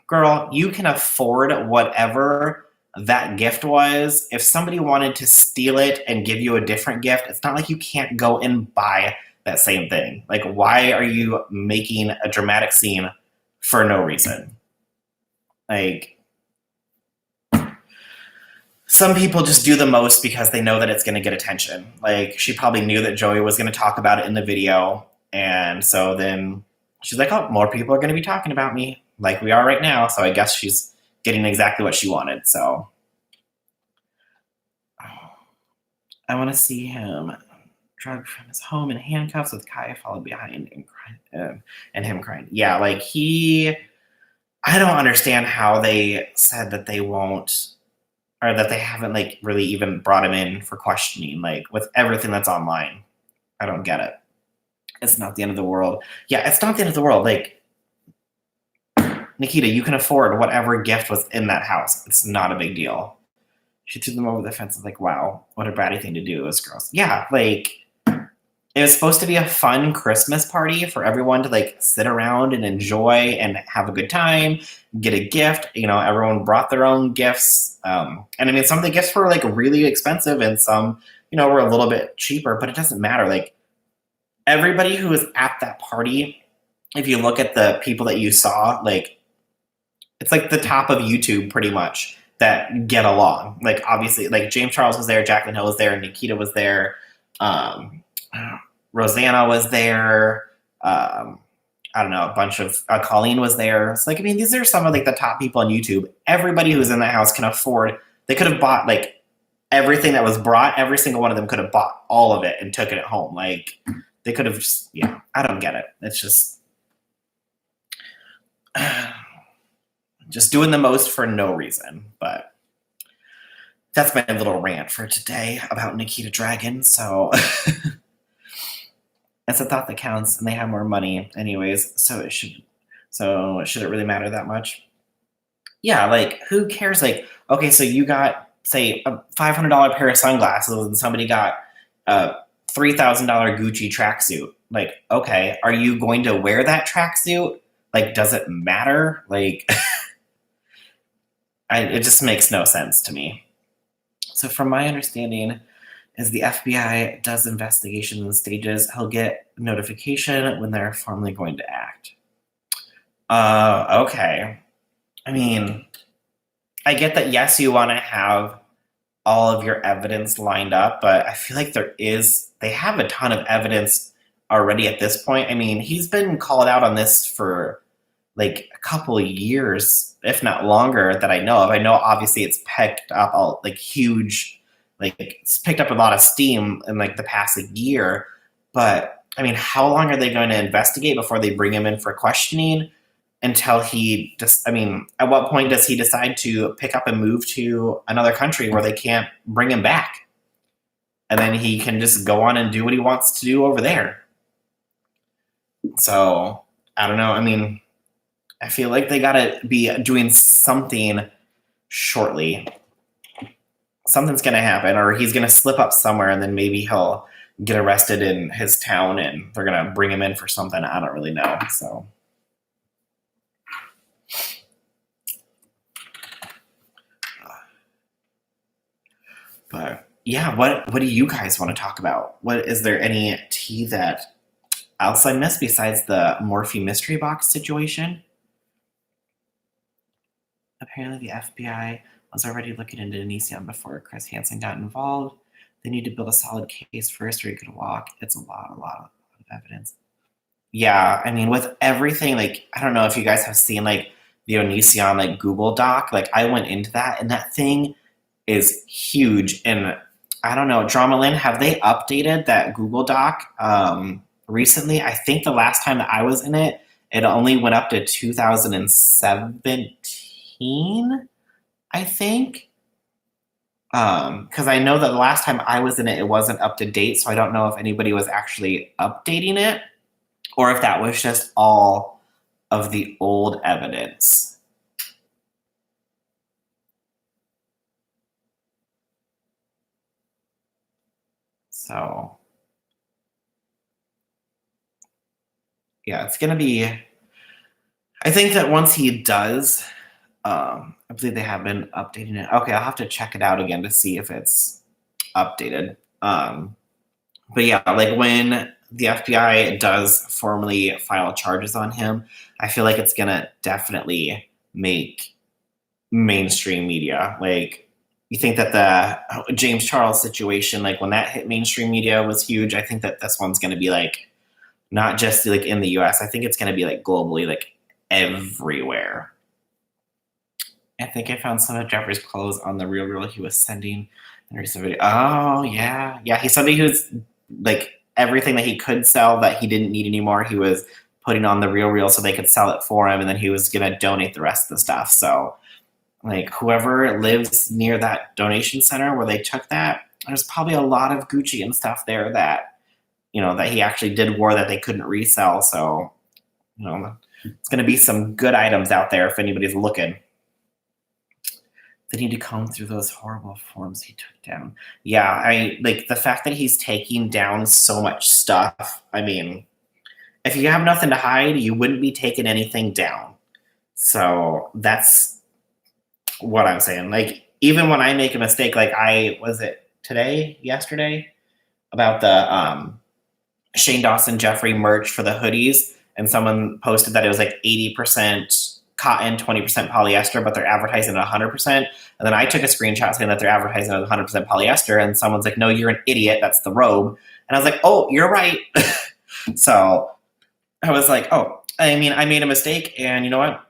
girl, you can afford whatever that gift was. If somebody wanted to steal it and give you a different gift, it's not like you can't go and buy that same thing. Like, why are you making a dramatic scene for no reason? Like, some people just do the most because they know that it's going to get attention. Like, she probably knew that Joey was going to talk about it in the video. And so then she's like, oh, more people are going to be talking about me like we are right now. So I guess she's getting exactly what she wanted. So I want to see him drugged from his home in handcuffs with Kai followed behind and crying, and him crying. Yeah, like I don't understand how they said that they won't, or that they haven't like really even brought him in for questioning, like with everything that's online. I don't get it. It's not the end of the world. Yeah, it's not the end of the world. Like, Nikita, you can afford whatever gift was in that house. It's not a big deal. She threw them over the fence. Like, wow, what a bratty thing to do. It was gross. Yeah, like, it was supposed to be a fun Christmas party for everyone to, like, sit around and enjoy and have a good time, get a gift. Everyone brought their own gifts. And, I mean, some of the gifts were, like, really expensive, and some were a little bit cheaper, but it doesn't matter. Like, everybody who was at that party, if you look at the people that you saw, like, it's like the top of YouTube pretty much that get along. Like, obviously, like, James Charles was there, Jaclyn Hill was there, Nikita was there, um, Rosanna was there, I don't know, a bunch of Colleen was there. It's like, I mean, these are some of like the top people on YouTube. Everybody who's in that house can afford. They could have bought like everything that was brought. Every single one of them could have bought all of it and took it at home. Like, they could have just, yeah. I don't get it. It's just doing the most for no reason. But that's my little rant for today about Nikita Dragun. So. It's a thought that counts, and they have more money anyways, so should it really matter that much? Yeah, like, who cares? Like, okay, so you got, say, a $500 pair of sunglasses, and somebody got a $3,000 Gucci tracksuit. Like, okay, are you going to wear that tracksuit? Like, does it matter? Like, it just makes no sense to me. So from my understanding, as the FBI does investigations in stages, he'll get notification when they're formally going to act. Okay. I mean, I get that, yes, you want to have all of your evidence lined up, but I feel like they have a ton of evidence already at this point. I mean, he's been called out on this for like a couple of years, if not longer, that I know of. I know obviously it's picked up it's picked up a lot of steam in like the past year, but I mean, how long are they going to investigate before they bring him in for questioning until at what point does he decide to pick up and move to another country where they can't bring him back? And then he can just go on and do what he wants to do over there. So, I don't know. I mean, I feel like they got to be doing something shortly. Something's going to happen, or he's going to slip up somewhere, and then maybe he'll get arrested in his town, and they're going to bring him in for something. I don't really know. So, but yeah, what do you guys want to talk about? Is there any tea that outside missed besides the Morphe mystery box situation? Apparently, the FBI was already looking into Onision before Chris Hansen got involved. They need to build a solid case first, or he could walk. It's a lot of evidence. Yeah, I mean, with everything, like, I don't know if you guys have seen like the Onision like Google Doc. Like, I went into that, and that thing is huge. And I don't know, Dramaland, have they updated that Google Doc recently? I think the last time that I was in it, it only went up to 2017. I think, because I know that the last time I was in it, it wasn't up to date, so I don't know if anybody was actually updating it, or if that was just all of the old evidence. So, yeah, it's going to be, I think that once he does, I believe they have been updating it. Okay, I'll have to check it out again to see if it's updated. But yeah, like when the FBI does formally file charges on him, I feel like it's gonna definitely make mainstream media. Like, you think that the James Charles situation, like when that hit mainstream media, was huge. I think that this one's gonna be like not just like in the US. I think it's gonna be like globally, like everywhere. I think I found some of Jeffrey's clothes on the real he was sending in recent video. Oh yeah, he's somebody who's like everything that he could sell that he didn't need anymore. He was putting on the real so they could sell it for him, and then he was gonna donate the rest of the stuff. So, like, whoever lives near that donation center where they took that, there's probably a lot of Gucci and stuff there that that he actually did wear that they couldn't resell. So, it's gonna be some good items out there if anybody's looking. They need to comb through those horrible forms he took down. Yeah, I like the fact that he's taking down so much stuff. I mean, if you have nothing to hide, you wouldn't be taking anything down. So that's what I'm saying. Like, even when I make a mistake, like yesterday, about the Shane Dawson Jeffrey merch for the hoodies, and someone posted that it was like 80% cotton, 20% polyester, but they're advertising at 100%. And then I took a screenshot saying that they're advertising at 100% polyester, and someone's like, "No, you're an idiot. That's the robe." And I was like, "Oh, you're right." So I was like, "Oh, I mean, I made a mistake, and you know what?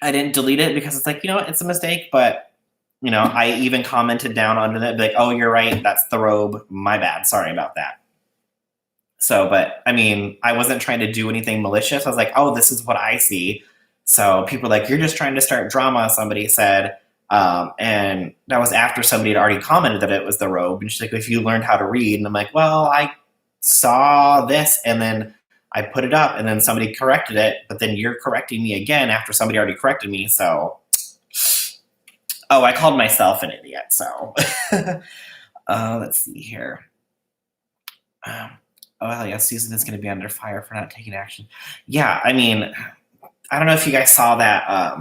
I didn't delete it because it's like, you know what? It's a mistake, but." I even commented down under that, like, "Oh, you're right. That's the robe. My bad. Sorry about that." So, but I mean, I wasn't trying to do anything malicious. I was like, "Oh, this is what I see." So people were like, "You're just trying to start drama," somebody said. And that was after somebody had already commented that it was the robe. And she's like, "If you learned how to read." And I'm like, "Well, I saw this and then I put it up and then somebody corrected it, but then you're correcting me again after somebody already corrected me." So, oh, I called myself an idiot. So, let's see here. Oh, hell yeah, Susan is going to be under fire for not taking action. Yeah, I mean, I don't know if you guys saw that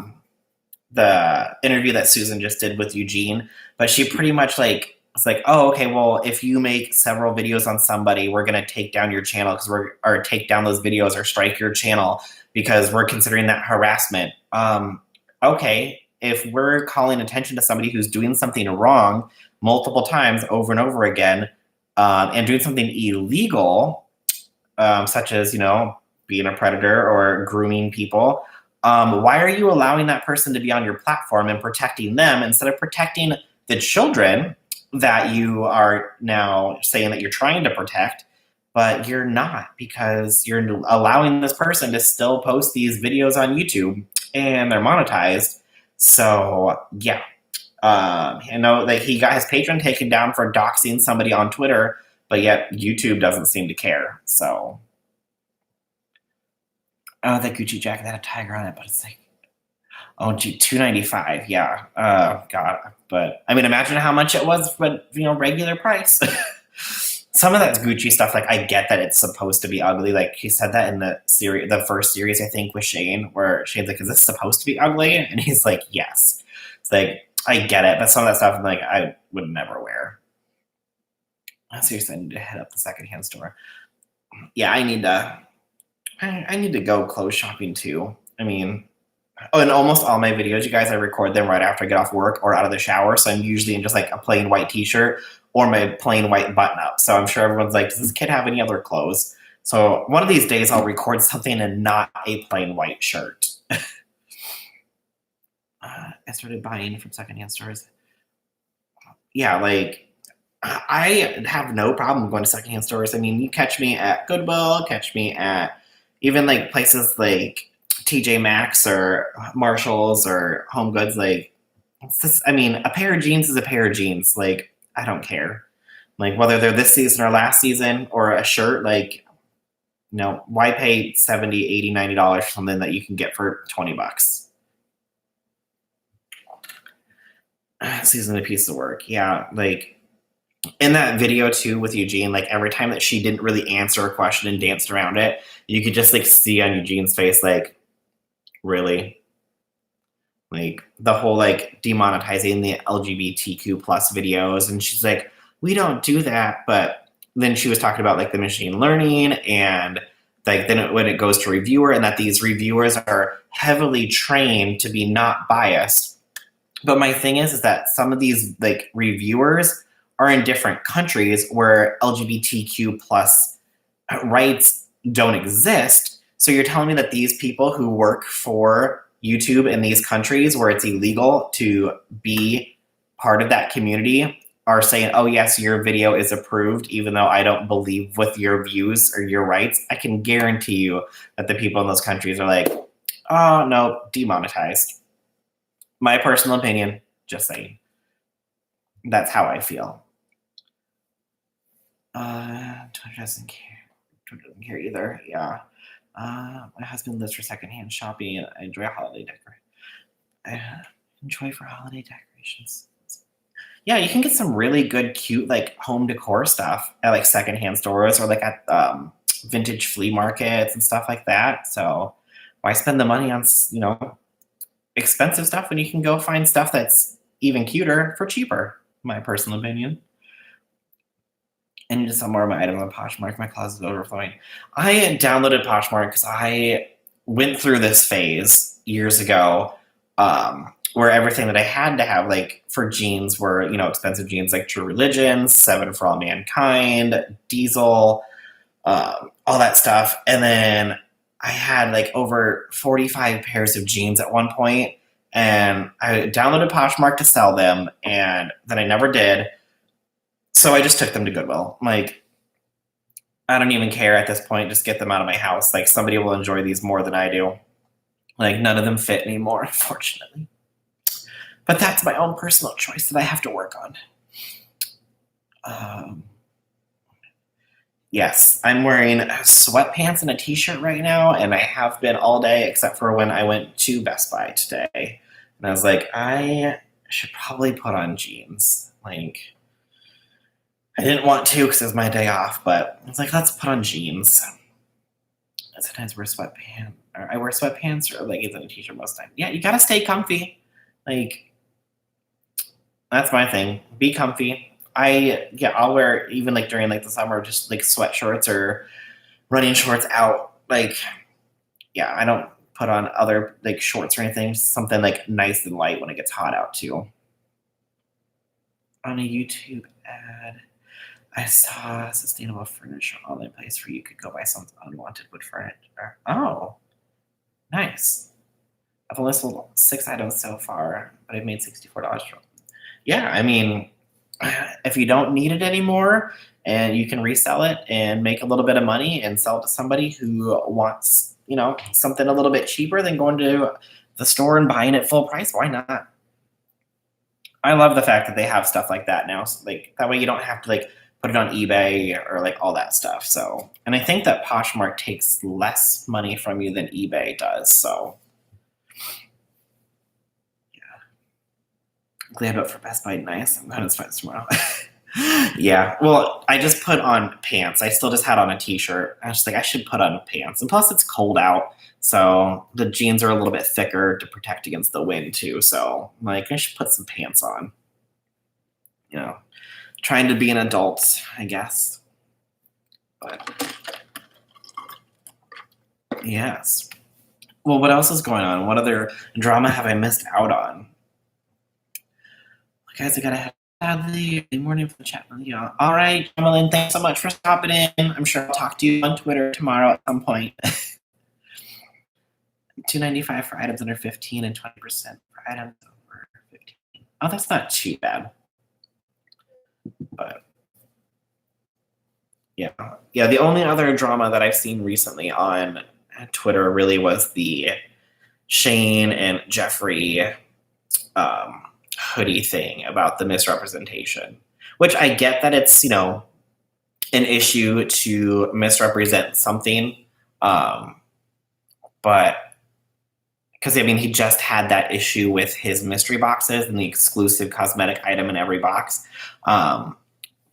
the interview that Susan just did with Eugene, but she pretty much like was like, "Oh, okay, well, if you make several videos on somebody, we're going to take down your channel or take down those videos or strike your channel because we're considering that harassment." Okay, if we're calling attention to somebody who's doing something wrong multiple times over and over again, and doing something illegal, such as, being a predator or grooming people, why are you allowing that person to be on your platform and protecting them instead of protecting the children that you are now saying that you're trying to protect, but you're not, because you're allowing this person to still post these videos on YouTube and they're monetized. So, yeah. I know that he got his patron taken down for doxing somebody on Twitter, but yet YouTube doesn't seem to care. So, oh, that Gucci jacket had a tiger on it, but it's like, oh, gee, $295. Yeah. God. But I mean, imagine how much it was, but regular price. Some of that Gucci stuff, like, I get that it's supposed to be ugly. Like, he said that in the first series, I think, with Shane, where Shane's like, "Is this supposed to be ugly?" And he's like, "Yes." It's like, I get it, but some of that stuff, like, I would never wear. Seriously, I need to hit up the secondhand store. Yeah, I need to go clothes shopping too. I mean, in almost all my videos, you guys, I record them right after I get off work or out of the shower. So I'm usually in just like a plain white t-shirt or my plain white button up. So I'm sure everyone's like, "Does this kid have any other clothes?" So one of these days I'll record something in not a plain white shirt. I started buying from secondhand stores. Yeah, like, I have no problem going to secondhand stores. I mean, you catch me at Goodwill, catch me at even like places like TJ Maxx or Marshalls or Home Goods. Like, I mean, a pair of jeans is a pair of jeans. Like, I don't care. Like, whether they're this season or last season, or a shirt, like, why pay $70, $80, $90 for something that you can get for $20? Season a piece of work. Yeah, like, in that video too with Eugene, like, every time that she didn't really answer a question and danced around it, you could just like see on Eugene's face, like, really? Like, the whole like demonetizing the LGBTQ plus videos, and she's like, "We don't do that." But then she was talking about like the machine learning, and like then when it goes to reviewer, and that these reviewers are heavily trained to be not biased. But my thing is that some of these like reviewers are in different countries where LGBTQ plus rights don't exist. So you're telling me that these people who work for YouTube in these countries where it's illegal to be part of that community are saying, "Oh yes, your video is approved," even though I don't believe with your views or your rights? I can guarantee you that the people in those countries are like, "Oh no, demonetized." My personal opinion, just saying. That's how I feel. Twitter doesn't care. Twitter doesn't care either. Yeah. My husband lives for secondhand shopping, and I enjoy holiday decorations. Yeah, you can get some really good, cute, like, home decor stuff at like secondhand stores or like at vintage flea markets and stuff like that. So why spend the money on expensive stuff when you can go find stuff that's even cuter for cheaper? My personal opinion. I need to sell more of my items on Poshmark. My closet is overflowing. I downloaded Poshmark because I went through this phase years ago, where everything that I had to have, like for jeans, were expensive jeans like True Religion, Seven for All Mankind, Diesel, all that stuff. And then I had like over 45 pairs of jeans at one point, and I downloaded Poshmark to sell them, and then I never did. So I just took them to Goodwill. Like, I don't even care at this point. Just get them out of my house. Like, somebody will enjoy these more than I do. Like, none of them fit anymore, unfortunately. But that's my own personal choice that I have to work on. Yes, I'm wearing sweatpants and a t-shirt right now, and I have been all day except for when I went to Best Buy today. And I was like, I should probably put on jeans. Like, I didn't want to because it was my day off, but I was like, let's put on jeans. And sometimes I wear sweatpants or leggings and a t-shirt most of the time. Yeah, you gotta stay comfy. Like, that's my thing. Be comfy. I'll wear, even like during like the summer, just like sweat shorts or running shorts out. Like, yeah, I don't put on other like shorts or anything. Just something like nice and light when it gets hot out too. On a YouTube ad, I saw a sustainable furniture online place where you could go buy some unwanted wood furniture. Oh, nice. I've only sold 6 items so far, but I've made $64 from. Yeah, I mean, if you don't need it anymore and you can resell it and make a little bit of money and sell it to somebody who wants, something a little bit cheaper than going to the store and buying it full price, why not? I love the fact that they have stuff like that now. So, like, that way you don't have to like put it on eBay or like all that stuff. So, and I think that Poshmark takes less money from you than eBay does. So, glad up for Best Buy. Nice. I'm going to spend tomorrow. Yeah. Well, I just put on pants. I still just had on a t-shirt. I was just like, I should put on pants. And plus it's cold out. So the jeans are a little bit thicker to protect against the wind too. So I'm like, I should put some pants on. Trying to be an adult, I guess. But yes. Well, what else is going on? What other drama have I missed out on? Guys, I gotta have the morning for the chat with you. All right, Emmeline, thanks so much for stopping in. I'm sure I'll talk to you on Twitter tomorrow at some point. $2.95 for items under 15 and 20% for items over 15. Oh, that's not too bad. But yeah. The only other drama that I've seen recently on Twitter really was the Shane and Jeffree hoodie thing about the misrepresentation, which I get that it's, an issue to misrepresent something. But because, he just had that issue with his mystery boxes and the exclusive cosmetic item in every box. But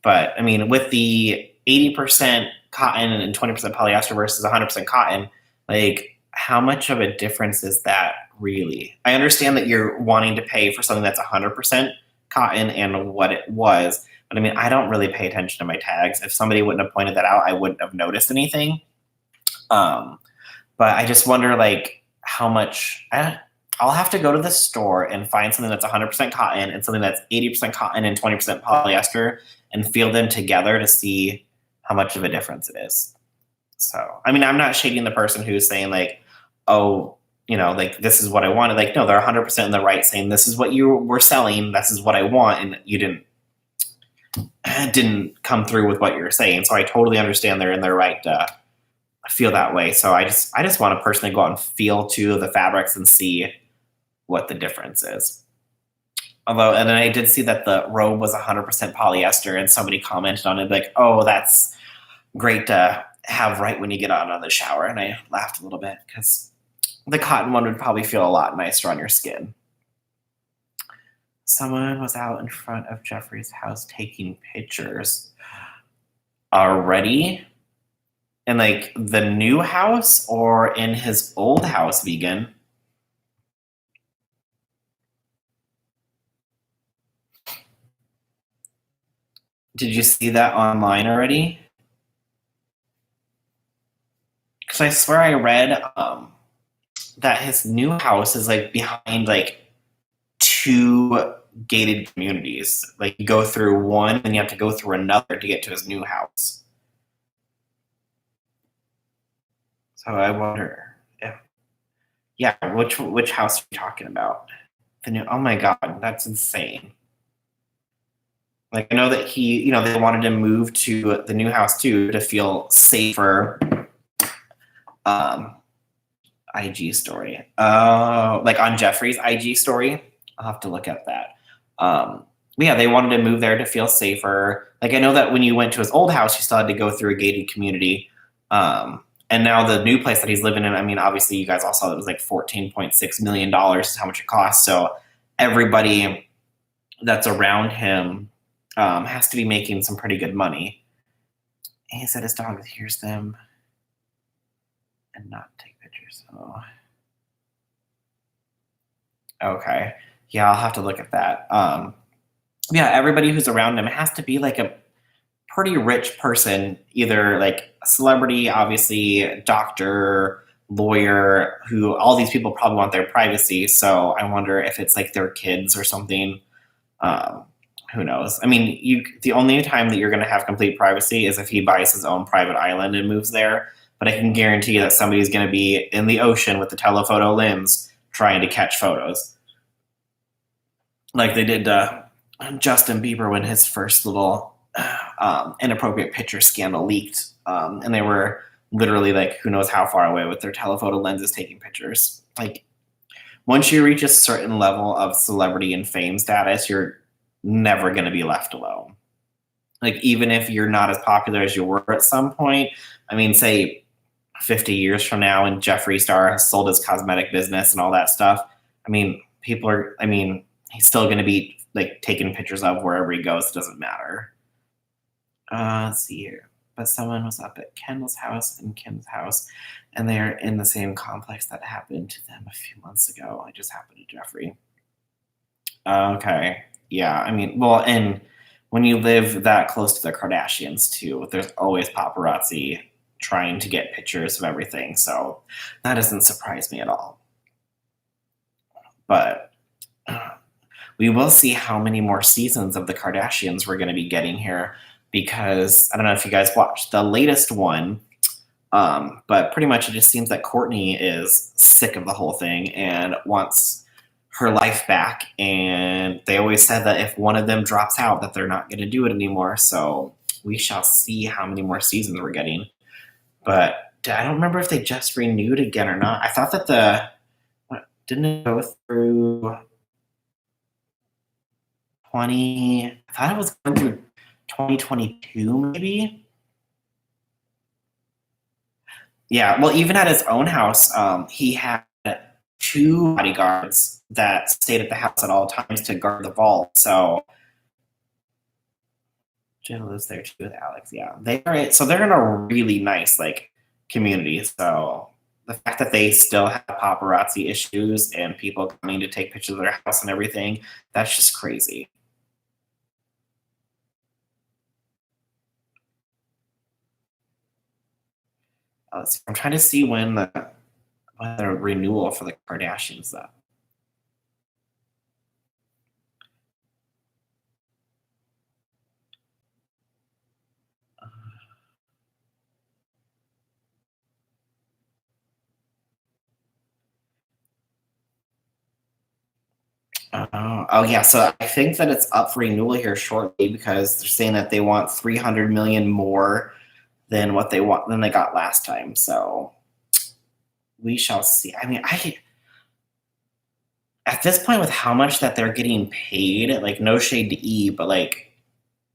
with the 80% cotton and 20% polyester versus 100% cotton, like, how much of a difference is that really? I understand that you're wanting to pay for something that's 100% cotton and what it was, but I don't really pay attention to my tags. If somebody wouldn't have pointed that out, I wouldn't have noticed anything. But I just wonder, like, how much. I'll have to go to the store and find something that's 100% cotton and something that's 80% cotton and 20% polyester and feel them together to see how much of a difference it is. So, I'm not shading the person who's saying, like, oh, like, this is what I wanted. Like, no, they're 100% in the right, saying this is what you were selling, this is what I want, and you didn't come through with what you're saying. So I totally understand they're in their right to feel that way. So I just want to personally go out and feel to the fabrics and see what the difference is. And then I did see that the robe was 100% polyester, and somebody commented on it like, oh, that's great to have right when you get out of the shower. And I laughed a little bit because the cotton one would probably feel a lot nicer on your skin. Someone was out in front of Jeffree's house taking pictures already. In like the new house or in his old house, Vegan? Did you see that online already? Because I swear I read that his new house is like behind like two gated communities. Like you go through one and you have to go through another to get to his new house. So I wonder if yeah, which house are you talking about? The new oh my god, that's insane. Like I know that they wanted to move to the new house too to feel safer. Um, IG story. Like on Jeffrey's IG story. I'll have to look at that. Yeah, they wanted to move there to feel safer. Like I know that when you went to his old house, you still had to go through a gated community. And now the new place that he's living in, I mean, obviously you guys all saw that it was like $14.6 million is how much it costs. So everybody that's around him has to be making some pretty good money. And he said his dog hears them and not take pictures. Oh. Okay. Yeah, I'll have to look at that. Yeah, everybody who's around him has to be like a pretty rich person, either like a celebrity, obviously, doctor, lawyer, who all these people probably want their privacy. So I wonder if it's like their kids or something. Um, who knows? I mean, the only time that you're going to have complete privacy is if he buys his own private island and moves there. But I can guarantee that somebody's going to be in the ocean with the telephoto lens trying to catch photos, like they did Justin Bieber when his first little inappropriate picture scandal leaked, and they were literally like who knows how far away with their telephoto lenses taking pictures. Like once you reach a certain level of celebrity and fame status, you're never going to be left alone. Like even if you're not as popular as you were at some point, I mean, say 50 years from now and Jeffree Star has sold his cosmetic business and all that stuff, I mean, he's still going to be like taking pictures of wherever he goes. It doesn't matter. Let's see here. But someone was up at Kendall's house and Kim's house, and they're in the same complex that happened to them a few months ago. It just happened to Jeffree. Okay. Yeah. I mean, well, and when you live that close to the Kardashians too, there's always paparazzi trying to get pictures of everything. So that doesn't surprise me at all. But we will see how many more seasons of the Kardashians we're going to be getting here, because I don't know if you guys watched the latest one, but pretty much it just seems that Kourtney is sick of the whole thing and wants her life back. And they always said that if one of them drops out, that they're not going to do it anymore. So we shall see how many more seasons we're getting. But I don't remember if they just renewed again or not. I thought that didn't it go through 20? I thought it was going through 2022, maybe. Yeah, well, even at his own house, he had two bodyguards that stayed at the house at all times to guard the vault. So Jill lives there too with Alex. Yeah, so they're in a really nice like community. So the fact that they still have paparazzi issues and people coming to take pictures of their house and everything, that's just crazy. I'm trying to see when the renewal for the Kardashians up. Oh yeah, so I think that it's up for renewal here shortly because they're saying that they want 300 million more than what they got last time. So we shall see. I mean, at this point with how much that they're getting paid, like no shade to E, but like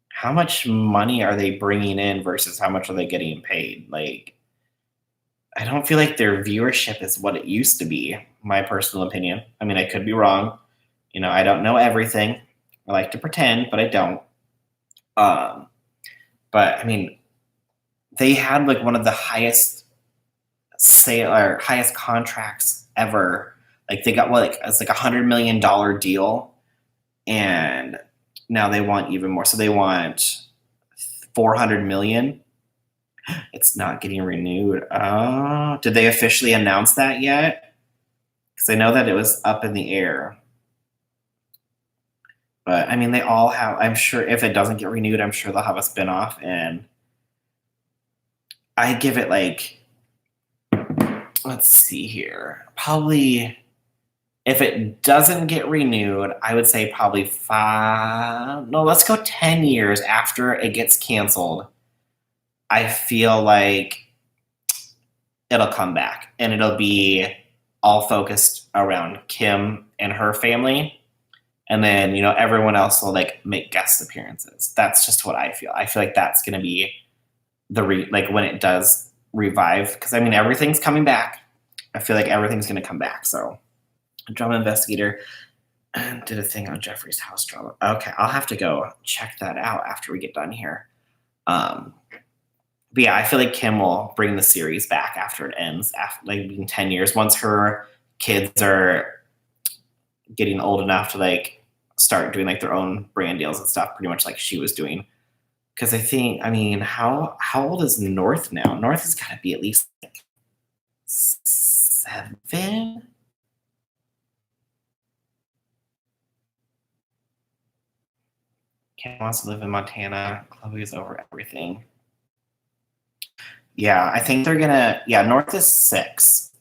how much money are they bringing in versus how much are they getting paid? Like I don't feel like their viewership is what it used to be, my personal opinion. I mean, I could be wrong. I don't know everything. I like to pretend, but I don't. But I mean, they had like one of the highest highest contracts ever. Like they got it's like $100 million deal, and now they want even more. So they want $400 million. It's not getting renewed. Did they officially announce that yet? Because I know that it was up in the air. But I mean, they all have. I'm sure if it doesn't get renewed, I'm sure they'll have a spinoff, and I give it like, let's see here, probably. If it doesn't get renewed, I would say probably 5. No, let's go 10 years after it gets canceled. I feel like it'll come back, and it'll be all focused around Kim and her family. And then, everyone else will like make guest appearances. That's just what I feel. I feel like that's going to be like when it does revive. Because I mean, everything's coming back. I feel like everything's going to come back. So, a drama investigator did a thing on Jeffrey's house drama. Okay, I'll have to go check that out after we get done here. But yeah, I feel like Kim will bring the series back after it ends, after like in 10 years, once her kids are getting old enough to like start doing like their own brand deals and stuff, pretty much like she was doing. Because I mean, how old is North now? North has got to be at least like 7. Kim wants to live in Montana. Chloe's over everything. Yeah, I think they're gonna. Yeah, North is 6.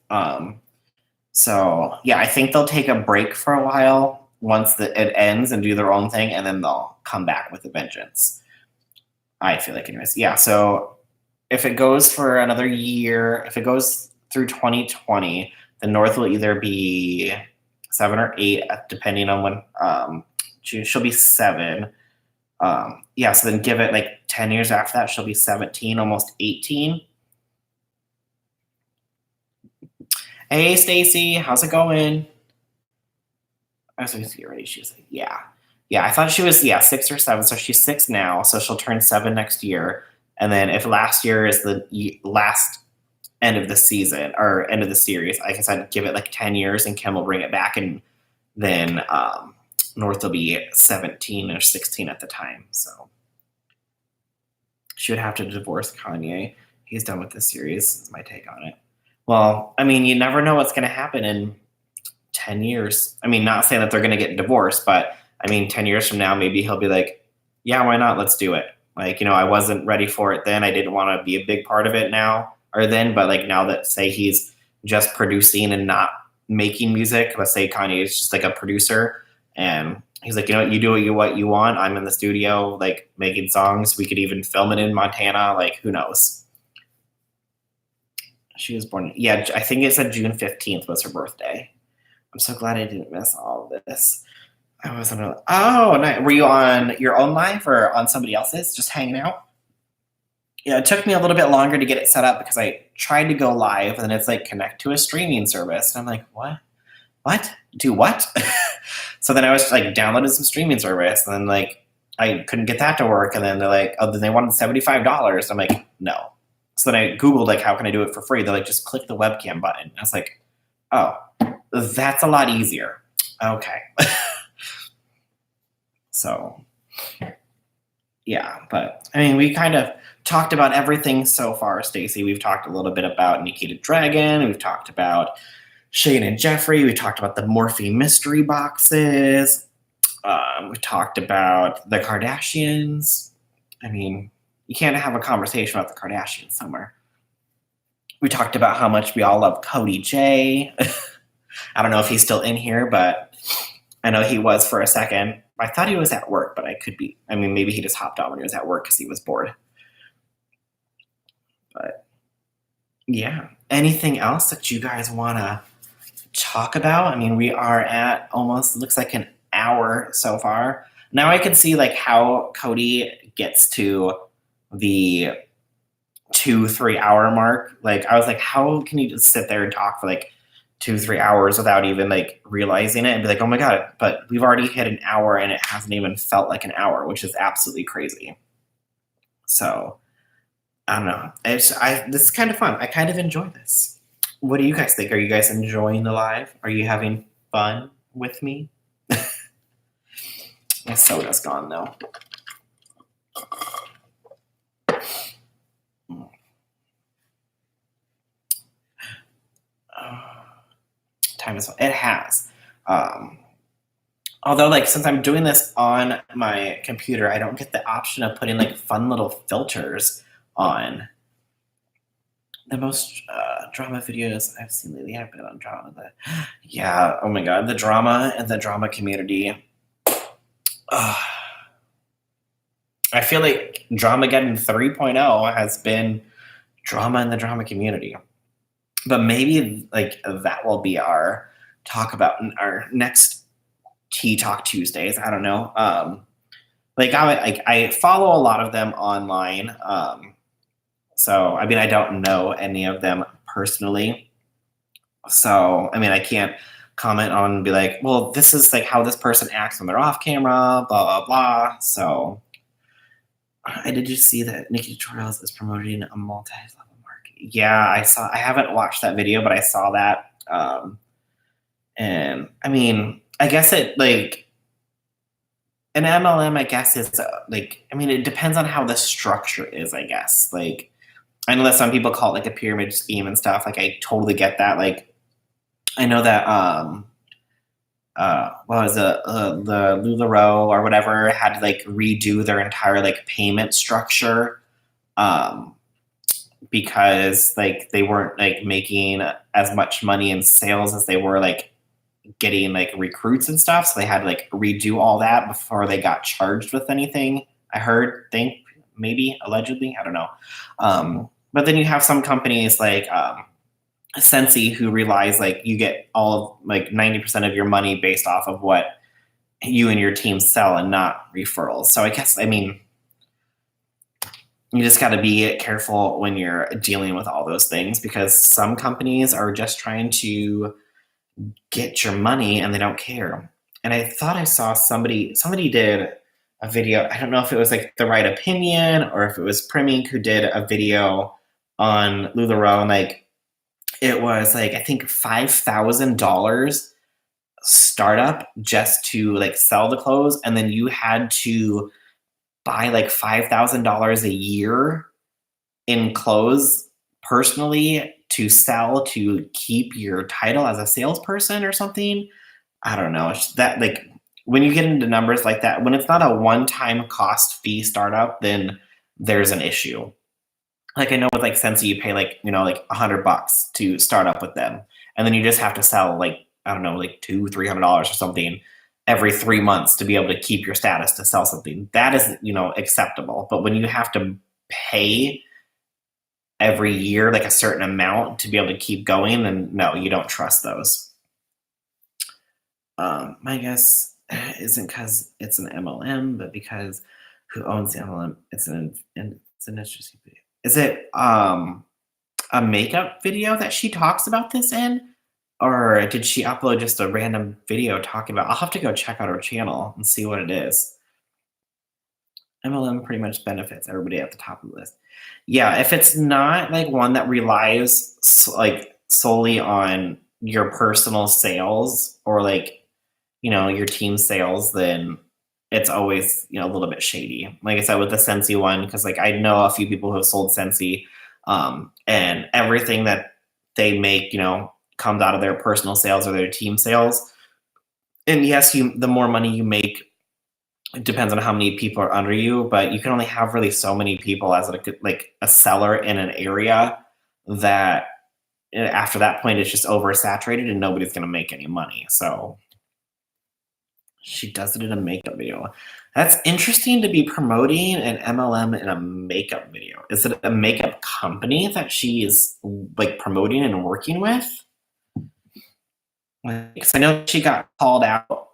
So yeah, I think they'll take a break for a while once it ends and do their own thing, and then they'll come back with a vengeance. I feel like, anyways. Yeah. So if it goes for another year, if it goes through 2020, the North will either be 7 or 8, depending on when. She'll be 7. Yeah, so then give it like 10 years after that, she'll be 17, almost 18. Hey, Stacy, how's it going? I was going to get ready. She was like, yeah. Yeah, I thought she was, 6 or 7. So she's 6 now. So she'll turn 7 next year. And then if last year is the last end of the season or end of the series, I guess I'd give it like 10 years and Kim will bring it back. And then North will be 17 or 16 at the time. So she would have to divorce Kanye. He's done with the series, is my take on it. Well, I mean, you never know what's going to happen in 10 years. I mean, not saying that they're going to get divorced, but I mean, 10 years from now, maybe he'll be like, yeah, why not? Let's do it. Like, I wasn't ready for it then. I didn't want to be a big part of it now or then. But like now that, say, he's just producing and not making music, let's say Kanye is just like a producer and he's like, you do what you want. I'm in the studio, like making songs. We could even film it in Montana. Like, who knows? She was born. Yeah, I think it said June 15th was her birthday. I'm so glad I didn't miss all of this. I was on. Oh, nice. Were you on your own live or on somebody else's, just hanging out? Yeah, it took me a little bit longer to get it set up because I tried to go live and it's like connect to a streaming service. And I'm like, what? What? Do what? So then I was like downloaded some streaming service and then like I couldn't get that to work. And then they're like, oh, then they wanted $75. I'm like, no. So then I Googled like, how can I do it for free? They're like, just click the webcam button. I was like, oh, that's a lot easier. Okay. So, yeah, but I mean, we kind of talked about everything so far, Stacey. We've talked a little bit about Nikita Dragon. We've talked about Shane and Jeffrey. We talked about the Morphe mystery boxes. We talked about the Kardashians. I mean, you can't have a conversation about the Kardashians somewhere. We talked about how much we all love Cody J. I don't know if he's still in here, but I know he was for a second. I thought he was at work, but I could be. I mean, maybe he just hopped on when he was at work because he was bored. But yeah, anything else that you guys want to talk about? I mean, we are at almost, looks like an hour so far. Now I can see like how Cody gets to the 2-3 hour mark. Like I was like, how can you just sit there and talk for like 2-3 hours without even like realizing it and be like, oh my God, but we've already hit an hour and it hasn't even felt like an hour, which is absolutely crazy. So I don't know. This is kind of fun. I kind of enjoy this. What do you guys think? Are you guys enjoying the live? Are you having fun with me? My soda's gone though. time as well. It has. Um, Although, like, since I'm doing this on my computer, I don't get the option of putting like fun little filters on. The most drama videos I've seen lately have been on drama. Yeah, oh my god, the drama and the drama community. Ugh. I feel like Dramageddon 3.0 has been drama in the drama community. But maybe like that will be our talk about in our next Tea Talk Tuesdays. I don't know. I follow a lot of them online. So I mean, I don't know any of them personally. So I mean, I can't comment on and be like, well, this is like how this person acts when they're off camera, blah blah blah. So I did just see that Nikki Tutorials is promoting a multi-level market. Yeah, I saw. I haven't watched that video, but I saw that. And I mean, I guess it like an MLM. I guess is like. I mean, it depends on how the structure is. I guess like I know that some people call it like a pyramid scheme and stuff. Like I totally get that. Like I know that what was it, the LuLaRoe or whatever had to like redo their entire like payment structure because like they weren't like making as much money in sales as they were like getting like recruits and stuff. So they had to like redo all that before they got charged with anything. I heard, think, maybe, allegedly, I don't know. But then you have some companies like Sensi who relies like you get all of like 90% of your money based off of what you and your team sell and not referrals. So I guess, I mean, you just got to be careful when you're dealing with all those things because some companies are just trying to get your money and they don't care. And I thought I saw somebody did a video. I don't know if it was like The Right Opinion or if it was Primink who did a video on LuLaRoe, and like it was like I think $5,000 startup just to like sell the clothes, and then you had to buy like $5,000 a year in clothes personally to sell to keep your title as a salesperson or something. I don't know. It's that like when you get into numbers like that, when it's not a one-time cost fee startup, then there's an issue. Like I know with like Sensi, you pay like, like $100 to start up with them. And then you just have to sell like, I don't know, like $200-$300 or something every 3 months to be able to keep your status to sell something. That is, acceptable. But when you have to pay every year like a certain amount to be able to keep going, then no, you don't trust those. My guess isn't because it's an MLM, but because who owns the MLM? It's an interesting video. Is it a makeup video that she talks about this in? Or did she upload just a random video talking about? I'll have to go check out her channel and see what it is. MLM pretty much benefits everybody at the top of the list. Yeah, if it's not like one that relies like solely on your personal sales or like your team sales, then it's always a little bit shady. Like I said with the Sensi one, because like I know a few people who have sold Sensi, and everything that they make comes out of their personal sales or their team sales. And yes, the more money you make, it depends on how many people are under you, but you can only have really so many people as like a seller in an area that after that point it's just oversaturated and nobody's going to make any money. So she does it in a makeup video. That's interesting to be promoting an MLM in a makeup video. Is it a makeup company that she is like promoting and working with? Because I know she got called out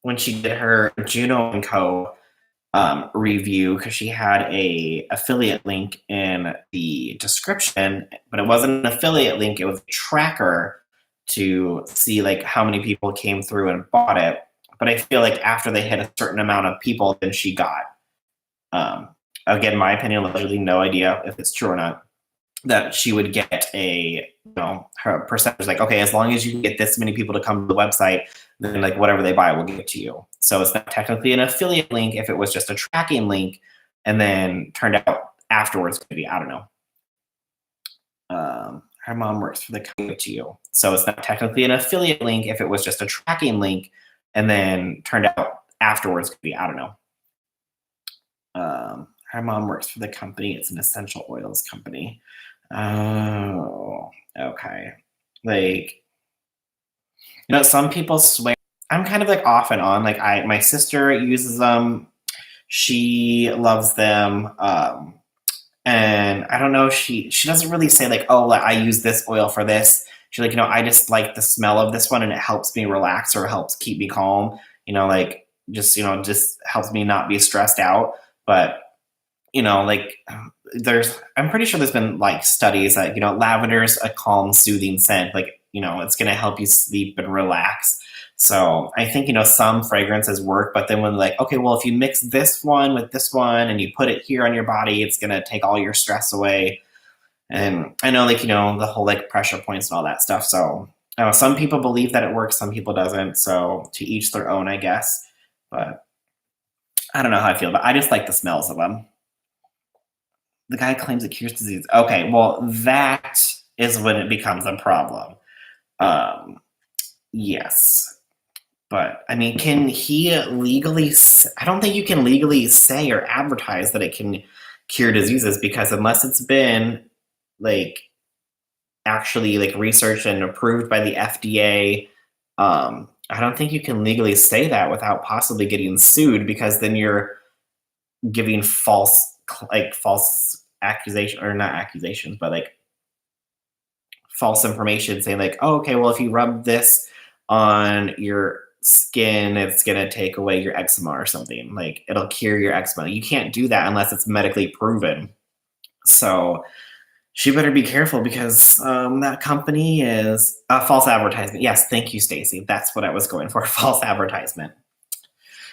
when she did her Juno & Co. Review because she had a affiliate link in the description, but it wasn't an affiliate link, it was a tracker to see like how many people came through and bought it. But I feel like after they hit a certain amount of people, then she got, again, my opinion, literally no idea if it's true or not, that she would get her percentage, like, okay, as long as you can get this many people to come to the website, then like whatever they buy will give to you. So it's not technically an affiliate link if it was just a tracking link and then turned out afterwards, maybe, I don't know. her mom works for the company to you. So it's not technically an affiliate link if it was just a tracking link and then turned out afterwards could be, I don't know. Her mom works for the company. It's an essential oils company. Oh, okay. Like, some people swear. I'm kind of like off and on. Like my sister uses them. She loves them. And I don't know, she doesn't really say like, oh, like, I use this oil for this. She's like, I just like the smell of this one and it helps me relax or helps keep me calm. Like just helps me not be stressed out. But like I'm pretty sure there's been like studies that lavender's a calm, soothing scent. Like it's gonna help you sleep and relax. So I think some fragrances work, but then when like, okay, well, if you mix this one with this one and you put it here on your body, it's gonna take all your stress away. And I know like the whole like pressure points and all that stuff. So some people believe that it works, some people doesn't. So to each their own, I guess. But I don't know how I feel, but I just like the smells of them. The guy claims it cures disease. Okay, well, that is when it becomes a problem. Um, yes. But I mean, can he legally? I don't think you can legally say or advertise that it can cure diseases because unless it's been like actually like researched and approved by the FDA, I don't think you can legally say that without possibly getting sued because then you're giving false accusation or not accusations, but like false information saying like, oh, okay, well, if you rub this on your skin, it's gonna take away your eczema or something. Like it'll cure your eczema. You can't do that unless it's medically proven. So she better be careful because that company is a false advertisement. Yes, thank you, Stacy. That's what I was going for. False advertisement.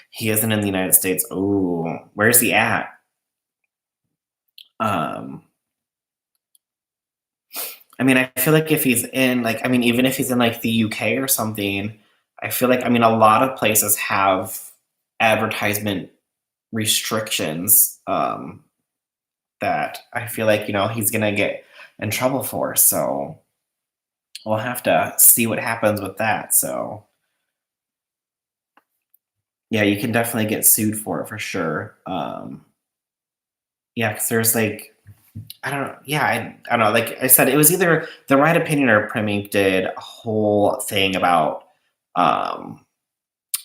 He isn't in the United States. Ooh, where's he at? I mean, I feel like if he's in like, I mean, even if he's in like the UK or something, I feel like, I mean, a lot of places have advertisement restrictions that I feel like, he's going to get in trouble for. So we'll have to see what happens with that. So yeah, you can definitely get sued for it for sure. Yeah, because there's like, I don't know. Yeah, I don't know. Like I said, it was either the Right Opinion or Primink did a whole thing about. I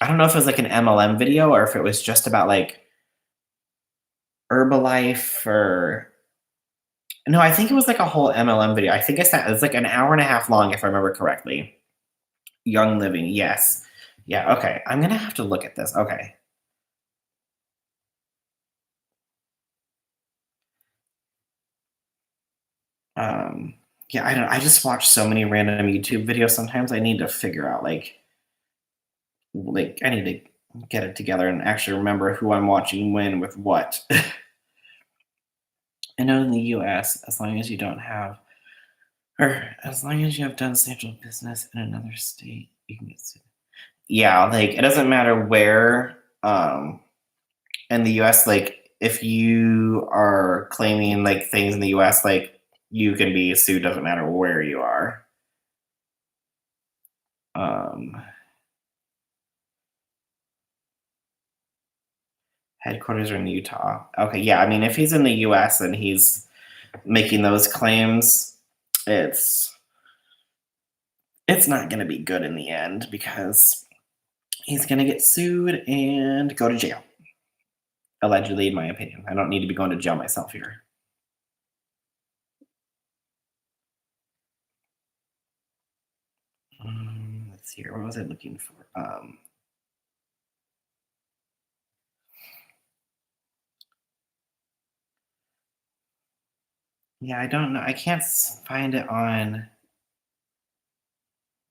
don't know if it was like an MLM video or if it was just about like Herbalife or no. I think it was like a whole MLM video. I think it's like an hour and a half long if I remember correctly. Young Living, yes, yeah. Okay, I'm gonna have to look at this. Okay. Yeah, I don't. I just watch so many random YouTube videos. Sometimes I need to figure out like I need to get it together and actually remember who I'm watching when with what. I know in the US, as long as you don't have or as long as you have done essential business in another state, you can get sued. Yeah, like it doesn't matter where in the US, like if you are claiming like things in the US, like you can be sued, doesn't matter where you are. Um Headquarters are in Utah. Okay, yeah. I mean, if he's in the U.S. and he's making those claims, it's not going to be good in the end because he's going to get sued and go to jail. Allegedly, in my opinion. I don't need to be going to jail myself here. Let's see here. What was I looking for? Yeah, I don't know. I can't find it on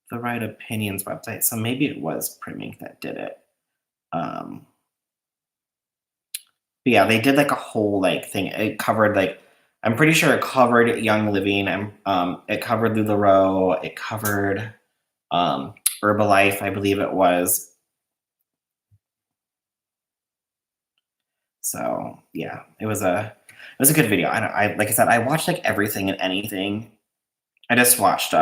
the Right Opinions website, so maybe it was Primink that did it. But yeah, they did like a whole like thing. It covered like I'm pretty sure it covered Young Living and it covered LuLaRoe, it covered Herbalife, I believe it was. So yeah, it was a good video. I like I said, I watched like everything and anything I just watched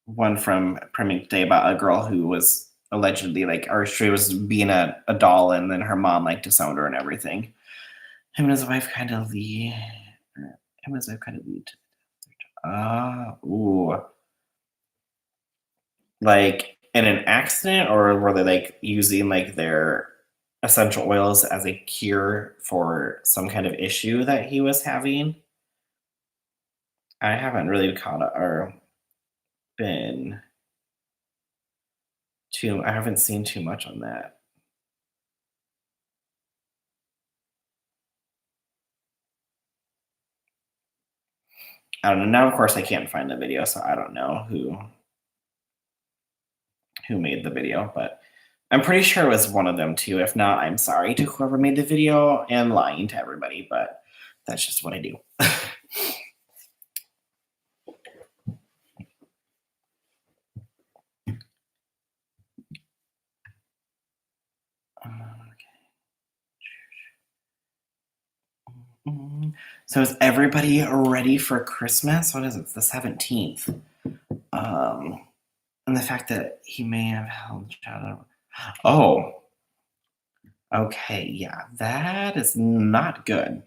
one from Premium Day about a girl who was allegedly like, or she was being a doll, and then her mom like disowned her and everything. Him and his wife kind of lead. Him and his wife kind of lead. Ooh, like in an accident, or were they like using like their essential oils as a cure for some kind of issue that he was having? I haven't really caught up or been too. I haven't seen too much on that. I don't know. Now, of course, I can't find the video, so I don't know who made the video, but I'm pretty sure it was one of them too. If not, I'm sorry to whoever made the video and lying to everybody, but that's just what I do. So is everybody ready for Christmas? What is it? It's the 17th. And the fact that he may have held shadow. Oh, okay. Yeah, that is not good.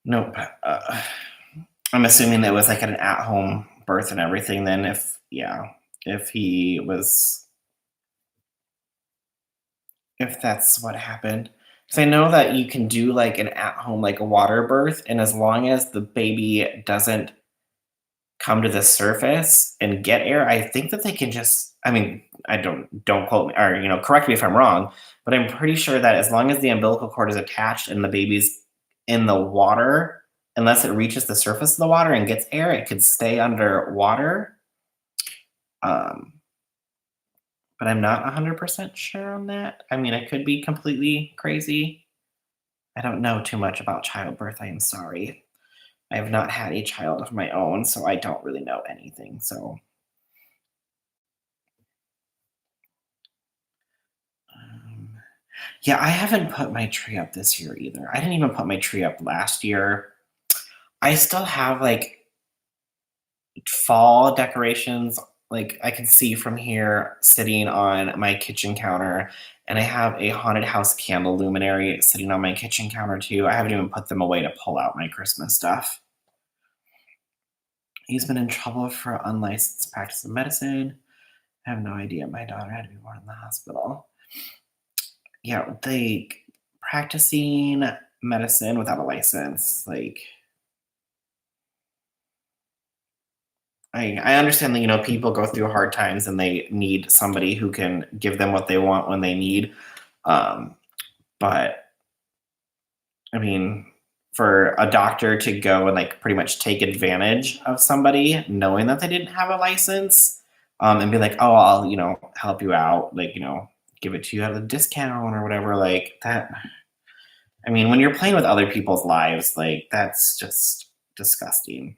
Nope. I'm assuming it was like an at-home birth and everything. Then, if he was, if that's what happened, because I know that you can do like an at-home like a water birth, and as long as the baby doesn't come to the surface and get air, I think that they can just. I mean, I don't quote me or correct me if I'm wrong, but I'm pretty sure that as long as the umbilical cord is attached and the baby's in the water, unless it reaches the surface of the water and gets air, it could stay underwater. Um, but I'm not 100% sure on that. I mean, I could be completely crazy. I don't know too much about childbirth. I am sorry. I have not had a child of my own, so I don't really know anything. So, um, yeah, I haven't put my tree up this year either. I didn't even put my tree up last year. I still have like fall decorations, like I can see from here sitting on my kitchen counter, and I have a haunted house candle luminary sitting on my kitchen counter too. I haven't even put them away to pull out my Christmas stuff. He's been in trouble for unlicensed practice of medicine. I have no idea. My daughter had to be born in the hospital. Yeah, like practicing medicine without a license, like I understand that people go through hard times and they need somebody who can give them what they want when they need. Um, but I mean, for a doctor to go and like pretty much take advantage of somebody knowing that they didn't have a license, and be like, oh, I'll help you out, like give it to you at a discount or whatever, like that. I mean, when you're playing with other people's lives, like that's just disgusting.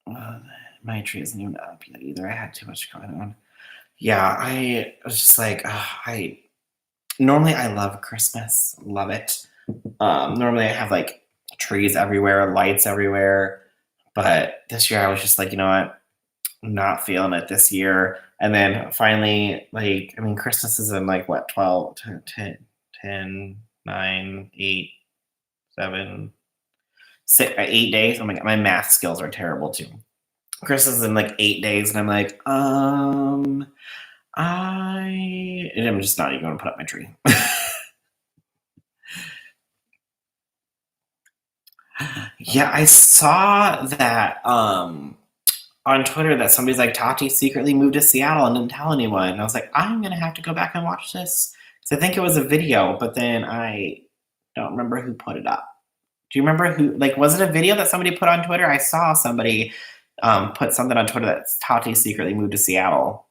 Uh, my tree isn't even up yet either. I had too much going on. Yeah, I was just like, I normally I love Christmas, love it. Normally I have like trees everywhere, lights everywhere, but this year I was just like, you know what, I'm not feeling it this year. And then finally, like, I mean, Christmas is in like what, 12, 10, 10, 9, 8, 7, 6, 8 days. Oh my God, my math skills are terrible too. Christmas is in like 8 days, and I'm like, I'm just not even going to put up my tree. Yeah, I saw that on Twitter that somebody's like Tati secretly moved to Seattle and didn't tell anyone. And I was like, I'm gonna have to go back and watch this because I think it was a video, but then I don't remember who put it up. Do you remember who? Like, was it a video that somebody put on Twitter? I saw somebody put something on Twitter that Tati secretly moved to Seattle.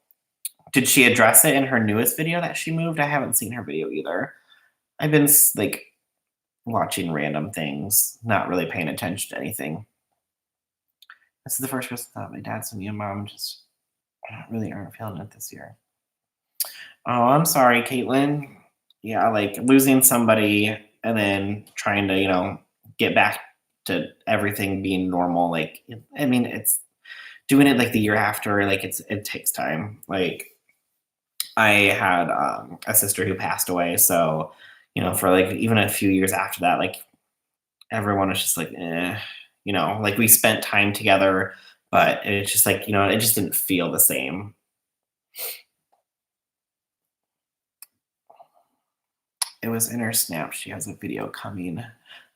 Did she address it in her newest video that she moved? I haven't seen her video either. I've been like watching random things, not really paying attention to anything. This is the first Christmas that my dad sent me and mom just really aren't feeling it this year. Oh, I'm sorry, Caitlin. Yeah, like losing somebody and then trying to, get back to everything being normal. Like, I mean, it's doing it like the year after, like it takes time. Like, I had a sister who passed away, so for like even a few years after that, like everyone was just like, like we spent time together, but it's just like it just didn't feel the same. It was in her snap. She has a video coming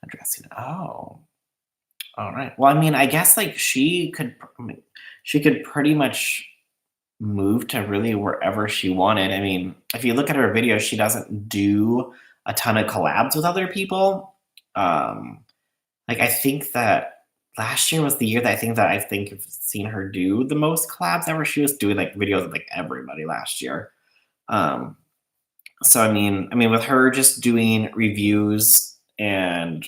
addressing. Oh, all right. Well, I mean, I guess like I mean, she could pretty much move to really wherever she wanted. I mean, if you look at her videos, she doesn't do a ton of collabs with other people. Um, like I think that last year was the year that I think I've seen her do the most collabs ever. She was doing like videos with like everybody last year. Um, so I mean, with her just doing reviews and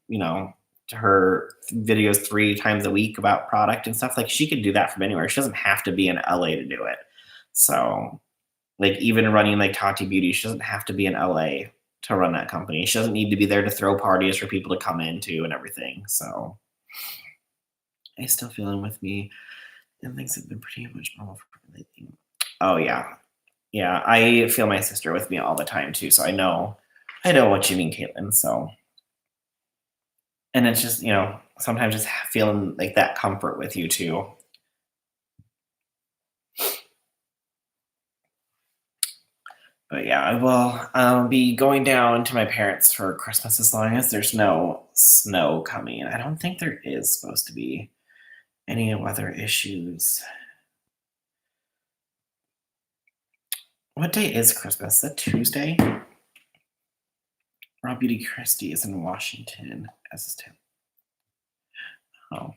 you know her videos 3 times a week about product and stuff, like she could do that from anywhere. She doesn't have to be in LA to do it. So like even running like Tati Beauty, she doesn't have to be in LA to run that company. She doesn't need to be there to throw parties for people to come into and everything. So I still feeling with me, and things have been pretty much normal for me lately. Oh yeah, yeah. I feel my sister with me all the time too, so I know what you mean, Caitlin. So, and it's just sometimes just feeling like that comfort with you too. But yeah, I will be going down to my parents for Christmas as long as there's no snow coming. I don't think there is supposed to be any weather issues. What day is Christmas? Is that Tuesday? Rob Beauty Christie is in Washington as is town. Oh.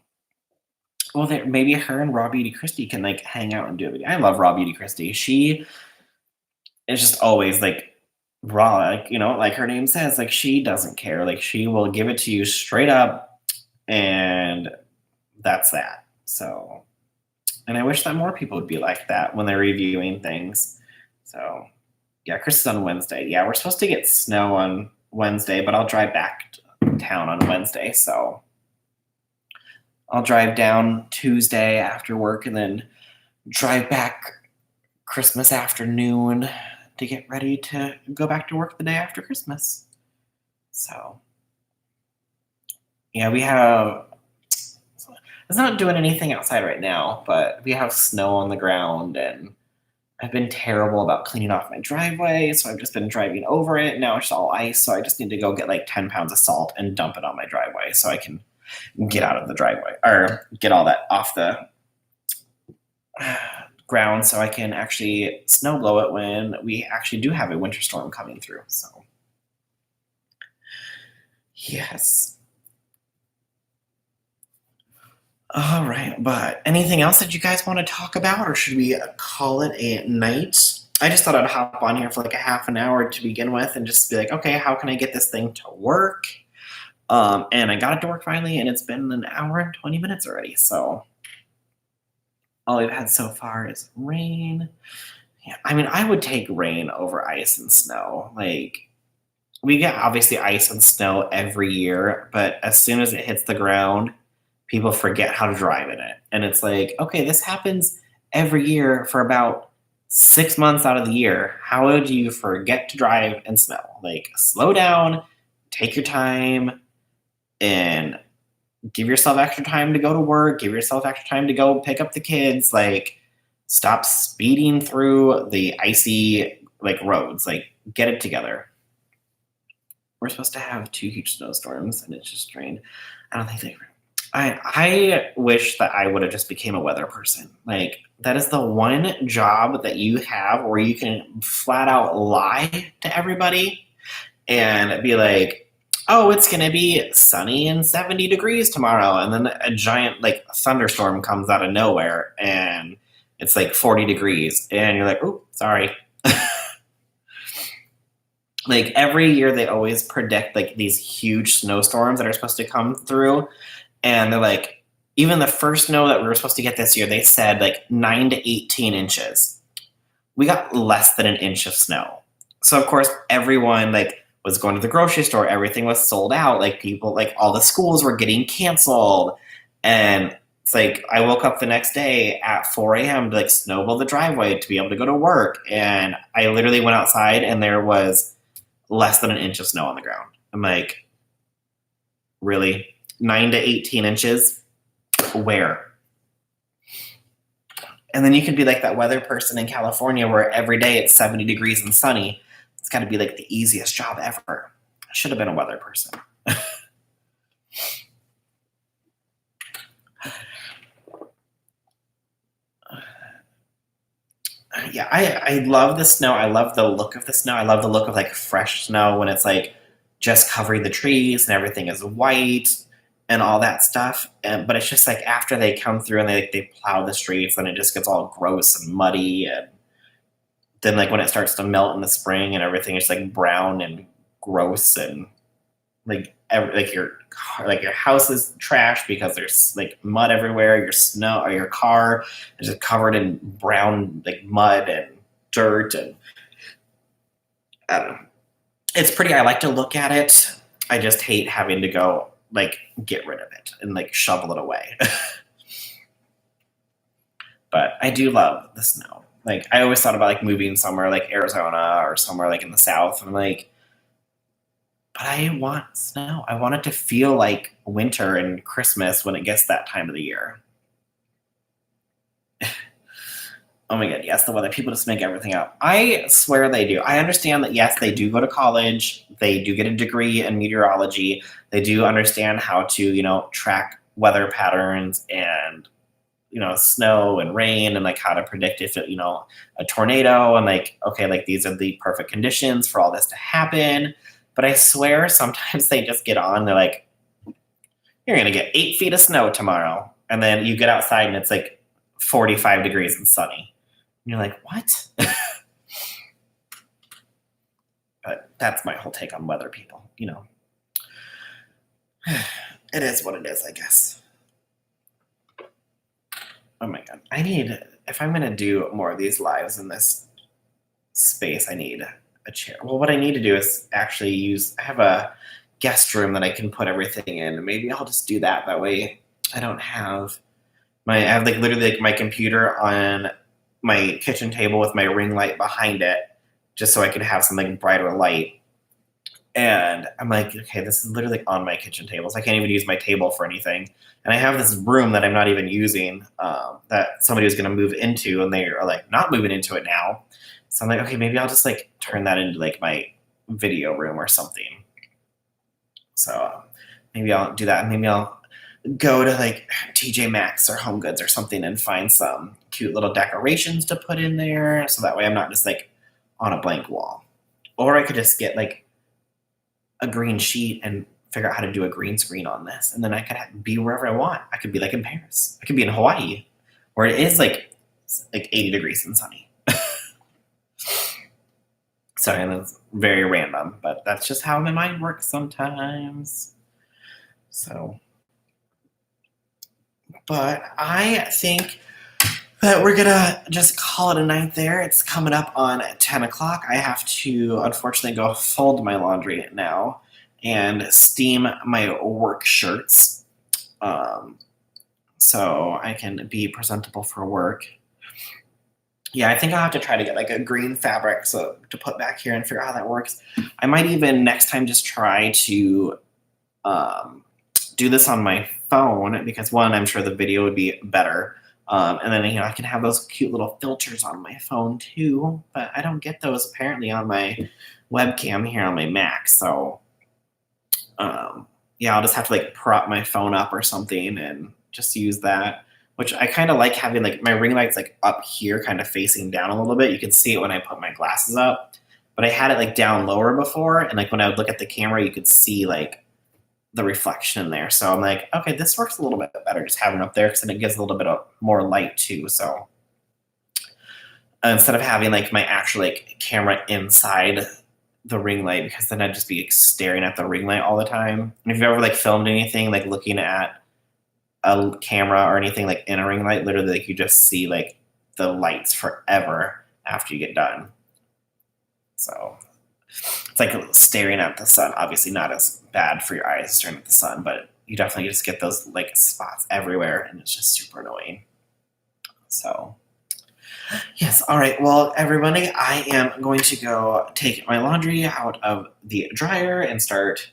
Well, maybe her and Rob Beauty Christie can like hang out and do a video. I love Rob Beauty Christie. She is just always like raw, like like her name says, like she doesn't care. Like she will give it to you straight up, and that's that. So, and I wish that more people would be like that when they're reviewing things. So, yeah, Chris is on Wednesday. Yeah, we're supposed to get snow on Wednesday, but I'll drive back to town on Wednesday. So I'll drive down Tuesday after work and then drive back Christmas afternoon to get ready to go back to work the day after Christmas. So, yeah, we have. It's not doing anything outside right now, but we have snow on the ground, and I've been terrible about cleaning off my driveway, so I've just been driving over it. Now it's all ice, so I just need to go get like 10 pounds of salt and dump it on my driveway so I can get out of the driveway or get all that off the ground so I can actually snow blow it when we actually do have a winter storm coming through. So, yes. All right, but anything else that you guys want to talk about, or should we call it a night? I just thought I'd hop on here for like a half an hour to begin with and just be like, okay, how can I get this thing to work? And I got it to work finally, and it's been an hour and 20 minutes already. So all we've had so far is rain. Yeah, I mean, I would take rain over ice and snow. Like, we get obviously ice and snow every year, but as soon as it hits the ground, people forget how to drive in it. And it's like, okay, this happens every year for about 6 months out of the year. How would you forget to drive in snow? Like, slow down, take your time, and give yourself extra time to go to work, give yourself extra time to go pick up the kids. Like, stop speeding through the icy like roads. Like, get it together. We're supposed to have 2 huge snowstorms, and it's just rained. I don't think they. I wish that I would have just became a weather person. Like, that is the one job that you have where you can flat out lie to everybody and be like, oh, it's going to be sunny and 70 degrees tomorrow. And then a giant like thunderstorm comes out of nowhere and it's like 40 degrees. And you're like, oh, sorry. Like every year they always predict like these huge snowstorms that are supposed to come through. And they're like, even the first snow that we were supposed to get this year, they said like 9 to 18 inches. we got less than an inch of snow. So of course everyone like was going to the grocery store, everything was sold out, like people like all the schools were getting canceled. And it's like I woke up the next day at 4 a.m. to like snowball the driveway to be able to go to work. And I literally went outside and there was less than an inch of snow on the ground. I'm like, really? 9 to 18 inches? Where? And then you could be like that weather person in California where every day it's 70 degrees and sunny. It's got to be like the easiest job ever. I should have been a weather person. Yeah, I love the snow. I love the look of the snow. I love the look of like fresh snow when it's like just covering the trees and everything is white and all that stuff. But it's just like after they come through and they plow the streets, then it just gets all gross and muddy. And then like when it starts to melt in the spring and everything is like brown and gross and like your house is trash because there's like mud everywhere. Your snow or your car is just covered in brown like mud and dirt, and I don't know. It's pretty. I like to look at it. I just hate having to go like get rid of it and like shovel it away. But I do love the snow. Like I always thought about like moving somewhere like Arizona or somewhere like in the South. I'm like, but I want snow. I want it to feel like winter and Christmas when it gets that time of the year. Oh my god, yes, the weather. People just make everything up. I swear they do. I understand that, yes, they do go to college. They do get a degree in meteorology. They do understand how to, track weather patterns and, snow and rain and like how to predict if it, a tornado and like, okay, like these are the perfect conditions for all this to happen. But I swear sometimes they just get on. They're like, you're going to get 8 feet of snow tomorrow. And then you get outside and it's like 45 degrees and sunny. And you're like, what? But that's my whole take on weather, people. It is what it is, I guess. Oh my god. If I'm going to do more of these lives in this space, I need a chair. Well, what I need to do is actually I have a guest room that I can put everything in. Maybe I'll just do that. That way I don't have I have like literally like my computer on my kitchen table with my ring light behind it, just so I can have something brighter light. And I'm like, okay, this is literally on my kitchen table, so I can't even use my table for anything. And I have this room that I'm not even using that somebody was going to move into, and they are like not moving into it now. So I'm like, okay, maybe I'll just like turn that into like my video room or something. So maybe I'll do that. Maybe I'll go to like TJ Maxx or Home Goods or something and find some cute little decorations to put in there. So that way I'm not just like on a blank wall. Or I could just get like a green sheet and figure out how to do a green screen on this. And then I could be wherever I want. I could be like in Paris. I could be in Hawaii where it is like 80 degrees and sunny. Sorry, that's very random, but that's just how my mind works sometimes. So, but I think that we're gonna just call it a night there. It's coming up on 10 o'clock. I have to, unfortunately, go fold my laundry now and steam my work shirts so I can be presentable for work. Yeah, I think I'll have to try to get like a green fabric to put back here and figure out how that works. I might even next time just try to do this on my phone because one, I'm sure the video would be better. And then, I can have those cute little filters on my phone too, but I don't get those apparently on my webcam here on my Mac. So, yeah, I'll just have to like prop my phone up or something and just use that, which I kind of like having like my ring light's like up here, kind of facing down a little bit. You can see it when I put my glasses up, but I had it like down lower before. And like when I would look at the camera, you could see like the reflection in there. So I'm like, okay, this works a little bit better just having it up there because then it gives a little bit of more light too. So instead of having like my actual like camera inside the ring light, because then I'd just be staring at the ring light all the time. And if you've ever like filmed anything like looking at a camera or anything like in a ring light, literally like you just see like the lights forever after you get done. So it's like staring at the sun. Obviously not as bad for your eyes as staring at the sun, but you definitely just get those like spots everywhere, and it's just super annoying. So yes, all right. Well, everybody, I am going to go take my laundry out of the dryer and start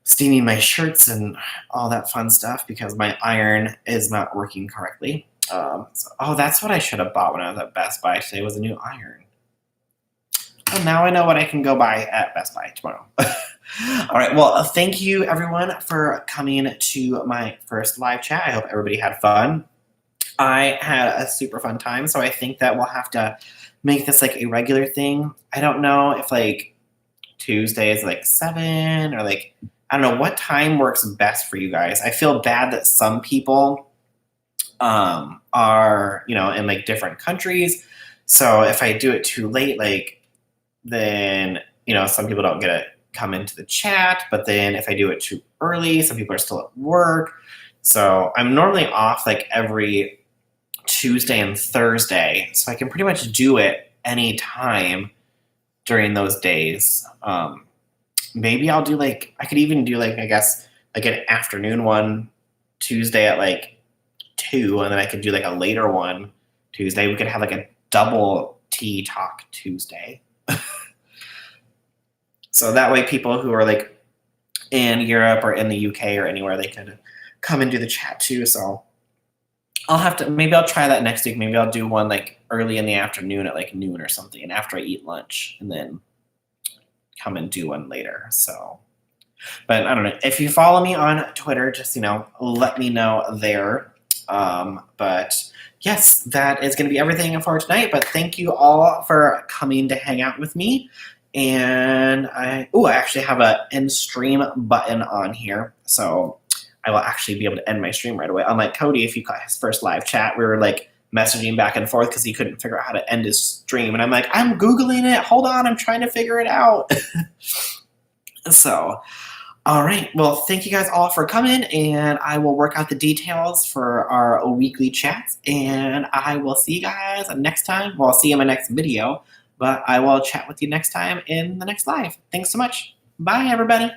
steaming my shirts and all that fun stuff because my iron is not working correctly. Oh, that's what I should have bought when I was at Best Buy today was a new iron. Well, now I know what I can go buy at Best Buy tomorrow. All right. Well, thank you everyone for coming to my first live chat. I hope everybody had fun. I had a super fun time, so I think that we'll have to make this like a regular thing. I don't know if like Tuesday is like 7 or like I don't know what time works best for you guys. I feel bad that some people are, in like different countries. So if I do it too late, like then, some people don't get to come into the chat, but then if I do it too early, some people are still at work. So I'm normally off like every Tuesday and Thursday, so I can pretty much do it any time during those days. Maybe I'll do I could even do I guess like an afternoon one Tuesday at like 2, and then I could do like a later one Tuesday. We could have like a double tea talk Tuesday. So that way people who are like in Europe or in the UK or anywhere, they could come and do the chat too. So maybe I'll try that next week. Maybe I'll do one like early in the afternoon at like noon or something, and after I eat lunch, and then come and do one later. So, but I don't know. If you follow me on Twitter, just, let me know there. But yes, that is going to be everything for tonight. But thank you all for coming to hang out with me. And I actually have a end stream button on here. So I will actually be able to end my stream right away. Unlike Cody, if you caught his first live chat, we were like messaging back and forth because he couldn't figure out how to end his stream. And I'm like, I'm Googling it. Hold on. I'm trying to figure it out. So, all right. Well, thank you guys all for coming, and I will work out the details for our weekly chats, and I will see you guys next time. Well, I'll see you in my next video, but I will chat with you next time in the next live. Thanks so much. Bye, everybody.